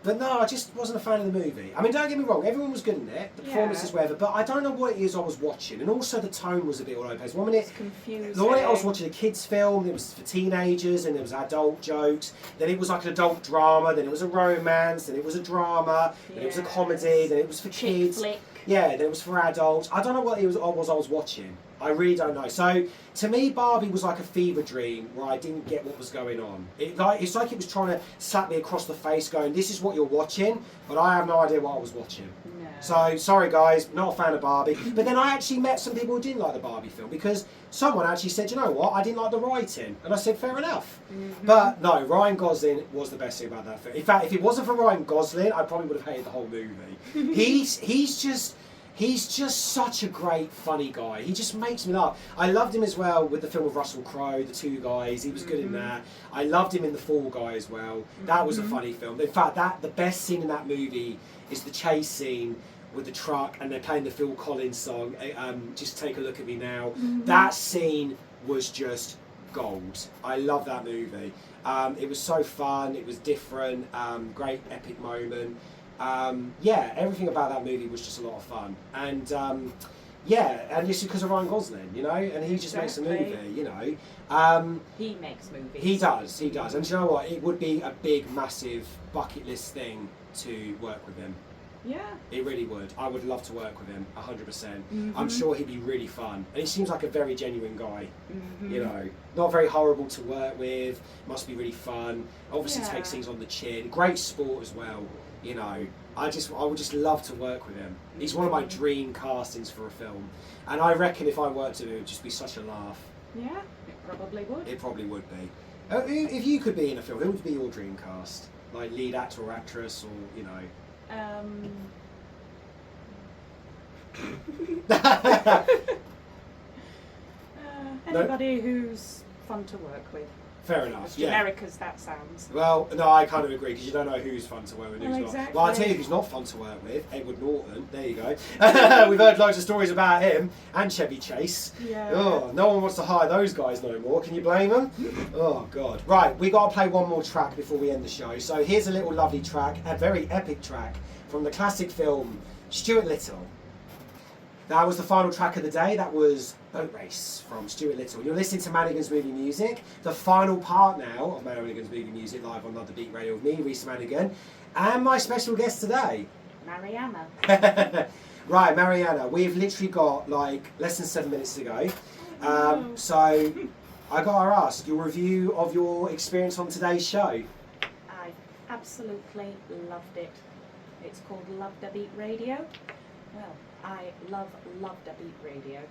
But no, I just wasn't a fan of the movie. I mean, don't get me wrong, everyone was good in it, the performances, whatever, but I don't know what it is I was watching, and also the tone was a bit all over the place. 1 minute, the minute I was watching a kids' film, it was for teenagers, and there was adult jokes, then it was like an adult drama, then it was a romance, then it was a drama, then it was a comedy, then it was for kids. Flick. Yeah, then it was for adults. I don't know what it was I was watching. I really don't know. So to me, Barbie was like a fever dream where I didn't get what was going on. It's like it was trying to slap me across the face, going, "This is what you're watching," but I have no idea what I was watching. No. So sorry, guys, not a fan of Barbie. But then I actually met some people who didn't like the Barbie film because someone actually said, "You know what? I didn't like the writing," and I said, "Fair enough." But no, Ryan Gosling was the best thing about that film. In fact, if it wasn't for Ryan Gosling, I probably would have hated the whole movie. He's just such a great, funny guy. He just makes me laugh. I loved him as well with the film of Russell Crowe, The Two Guys. He was good in that. I loved him in The Fall Guy as well. That was a funny film. In fact, the best scene in that movie is the chase scene with the truck and they're playing the Phil Collins song. Just Take a Look at Me Now. That scene was just gold. I love that movie. It was so fun. It was different. Great epic moment. Yeah, everything about that movie was just a lot of fun. And yeah, and just because of Ryan Gosling, you know, and he just makes a movie, you know. He makes movies. He does. And do you know what? It would be a big, massive bucket list thing to work with him. Yeah. It really would. I would love to work with him, 100%. I'm sure he'd be really fun. And he seems like a very genuine guy, you know. Not very horrible to work with, must be really fun. Obviously takes things on the chin. Great sport as well, you know. I would just love to work with him. He's one of my dream castings for a film. And I reckon if I worked with him, it would just be such a laugh. Yeah, it probably would. It probably would be. If you could be in a film, who would be your dream cast? Like lead actor or actress or, you know... Anybody who's fun to work with. Fair enough. As generic as that sounds. Well, no, I kind of agree because you don't know who's fun to work with, and who's Exactly. not. Well, I'll tell you who's not fun to work with. Edward Norton. There you go. We've heard loads of stories about him and Chevy Chase. Yeah. Oh, no one wants to hire those guys no more. Can you blame them? Oh God. Right, we got to play one more track before we end the show. So here's a little lovely track, a very epic track from the classic film Stuart Little. That was the final track of the day. That was Boat Race from Stuart Little. You're listening to Manigan's Movie Music, the final part now of Manigan's Movie Music live on Love the Beat Radio with me, Reese Manigan, and my special guest today, Mariama. Right, Mariana, we've literally got like less than 7 minutes to go. So I got to ask your review of your experience on today's show. I absolutely loved it. It's called Love the Beat Radio. Well, I love the Beat Radio.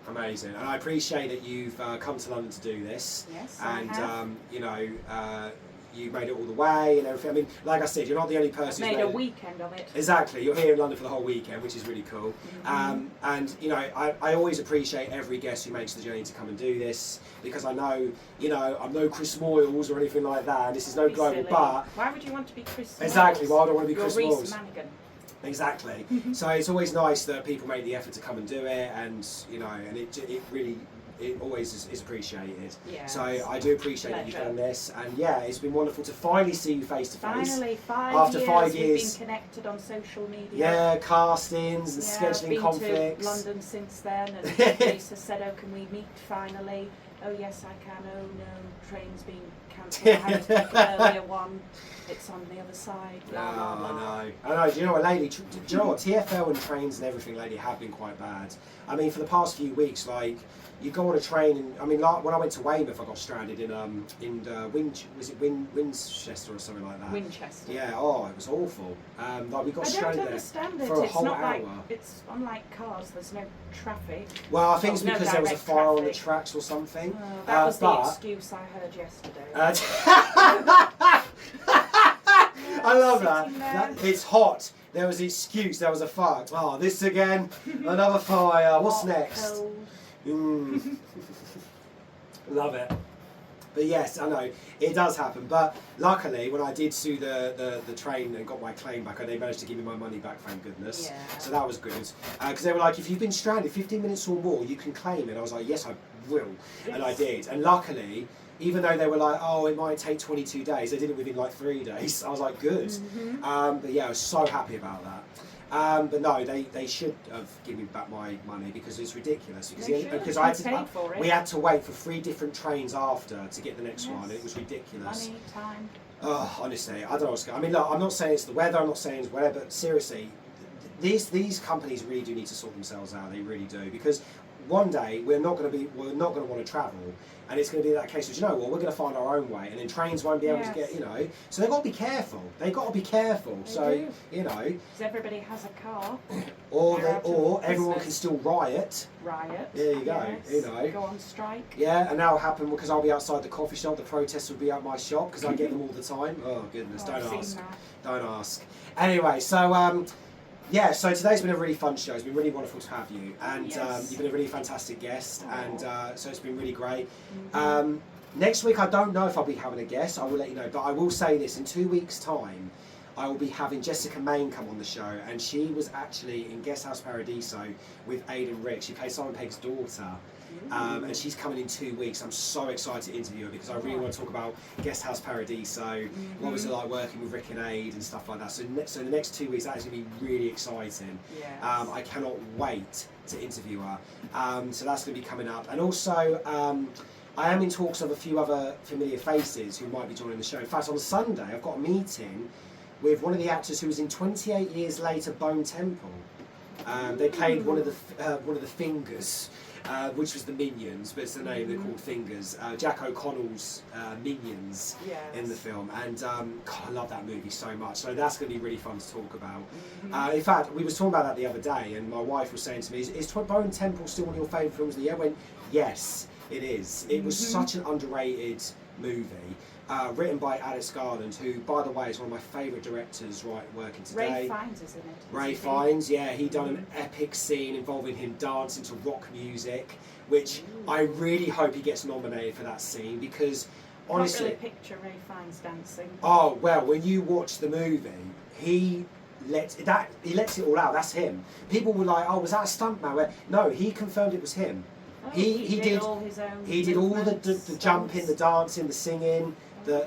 Amazing, and I appreciate that you've come to London to do this. Yes, and I have. you know, you made it all the way and everything. I mean, like I said, you're not the only person who's made a weekend of it. Exactly, you're here in London for the whole weekend, which is really cool. And you know, I always appreciate every guest who makes the journey to come and do this, because I know, you know, I'm no Chris Moyles or anything like that, and this is no global, but why would you want to be Chris Moyles? Exactly, well, I don't want to be Chris Reese Moyles. Manigan. Exactly. So it's always nice that people make the effort to come and do it, and you know, and it really, it always is appreciated. Yes. So I do appreciate that you've done this, and yeah, it's been wonderful to finally see you face to face. Finally, after 5 years, we've been connected on social media. Yeah, castings and scheduling I've been conflicts. to London since then, and Lisa said, "Oh, can we meet finally?" Oh yes, I can. Oh no, train's been cancelled. I had to take an earlier one. It's on the other side. Blah, blah, blah. I know. Do you know what, lately? Do you know what? TFL and trains and everything lately have been quite bad. I mean, for the past few weeks, like you go on a train, and I mean, like when I went to Weymouth, I got stranded in Winchester or something like that. Winchester. Yeah. Oh, it was awful. Like we got stranded there for a it's whole not hour. Like, it's unlike cars. There's no traffic. Well, I think it's because there was a fire on the traffic. tracks or something. That was the excuse I heard yesterday. I love that. It's hot. There was an excuse. There was a fire. Oh, this again. Another fire. What's next? Love it. But yes, I know it does happen. But luckily, when I did sue the train and got my claim back, they managed to give me my money back. Thank goodness. Yeah. So that was good. Because they were like, if you've been stranded 15 minutes or more, you can claim it. I was like, yes, I will, and I did. And luckily, even though they were like, oh, it might take 22 days, they did it within like 3 days. I was like, good. But yeah, I was so happy about that. But no, they should have given me back my money because it's ridiculous. Because we had to wait for 3 different trains after to get the next one. It was ridiculous. Money, time. Oh, honestly, I don't know what's going on. I mean, look, I'm not saying it's the weather, I'm not saying it's whatever, but seriously, these companies really do need to sort themselves out. They really do, because one day we're not going to want to travel, and it's going to be that case of, you know what, we're going to find our own way, and then trains won't be able to get, you know, so they've got to be careful. So you know, because everybody has a car, or everyone can still riot. There you go. Yes. You know, go on strike. Yeah, and that'll happen because I'll be outside the coffee shop. The protests will be at my shop because I get them all the time. Oh goodness, don't ask. Anyway, so Yeah, so today's been a really fun show. It's been really wonderful to have you, and Yes. you've been a really fantastic guest, and so it's been really great. Mhm. Next week, I don't know if I'll be having a guest. I will let you know, but I will say this: in 2 weeks' time, I will be having Jessica Main come on the show, and she was actually in Guest House Paradiso with Aidan Rick. She plays Simon Pegg's daughter. And she's coming in 2 weeks. I'm so excited to interview her because I really want to talk about Guest House Paradiso, what was it like working with Rick and Aid and stuff like that. So, so the next 2 weeks, that is going to be really exciting. Yes. I cannot wait to interview her. So that's going to be coming up. And also, I am in talks of a few other familiar faces who might be joining the show. In fact, on Sunday, I've got a meeting with one of the actors who was in 28 Years Later, Bone Temple. They played one of the fingers. Which was the Minions, but it's the name, they're called Fingers. Jack O'Connell's Minions in the film, and God, I love that movie so much, so that's going to be really fun to talk about. In fact, we were talking about that the other day, and my wife was saying to me, is Bone Temple still one of your favourite films of the year? I went, yes, it is. It was such an underrated movie. Written by Alex Garland, who, by the way, is one of my favourite directors working today. Ray Fiennes is in it. Ray Fiennes, yeah, he done an epic scene involving him dancing to rock music, which I really hope he gets nominated for that scene because, honestly, Can't really picture Ray Fiennes dancing. oh well, when you watch the movie, he lets it all out. That's him. People were like, "Oh, was that a stuntman?" No, he confirmed it was him. Oh, He did all his own. He did all the movements, jumping, the dancing, the singing.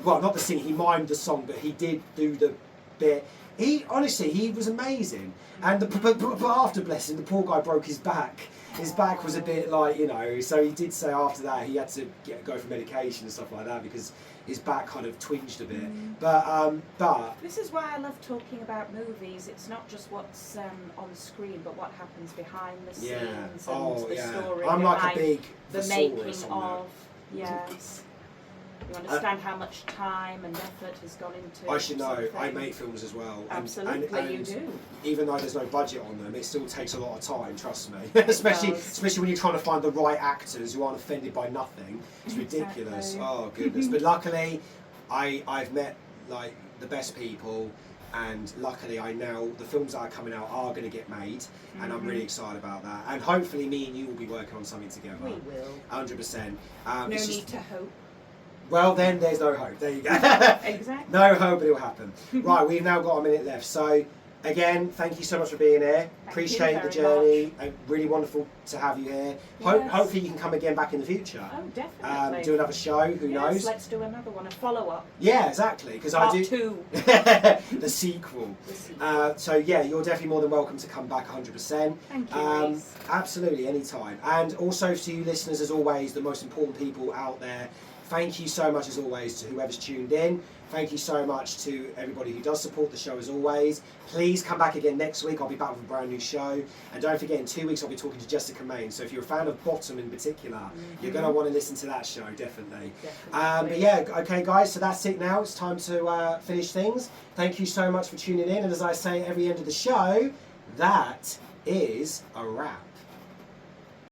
Well, not the singing. He mimed the song, but he did do the bit. He honestly, he was amazing. And but after, bless him, the poor guy broke his back. His back was a bit like, you know. So he did say after that he had to go for medication and stuff like that because his back kind of twinged a bit. But this is why I love talking about movies. It's not just what's on screen, but what happens behind the scenes and the story. I'm like a behind big the making on of. Yes. You understand how much time and effort has gone into. I should know. something. I make films as well. Absolutely, and you do. Even though there's no budget on them, it still takes a lot of time. Trust me. especially when you're trying to find the right actors who aren't offended by nothing. It's ridiculous. Exactly. Oh goodness. But luckily, I've met like the best people. And luckily, I know the films that are coming out are going to get made, and I'm really excited about that. And hopefully, me and you will be working on something together. We will. 100%. No need to hope. Well, then there's no hope. There you go. Exactly. No hope, but it'll happen. Right, we've now got a minute left. So, again, thank you so much for being here. Appreciate the journey. Really wonderful to have you here. Yes. Hopefully, you can come again back in the future. Oh, definitely. Do another show. Who knows? Let's do another one, a follow-up. Yeah, exactly. Because I do. Part 2. The sequel. The sequel. So yeah, you're definitely more than welcome to come back 100%. Thank you, Reece. Absolutely, anytime. And also to you listeners, as always, the most important people out there, thank you so much as always to whoever's tuned in. Thank you so much to everybody who does support the show as always. Please come back again next week. I'll be back with a brand new show. And don't forget, in 2 weeks I'll be talking to Jessica Main. So if you're a fan of Bottom in particular, you're going to want to listen to that show, definitely. But yeah, okay guys, so that's it now. It's time to finish things. Thank you so much for tuning in. And as I say at every end of the show, that is a wrap.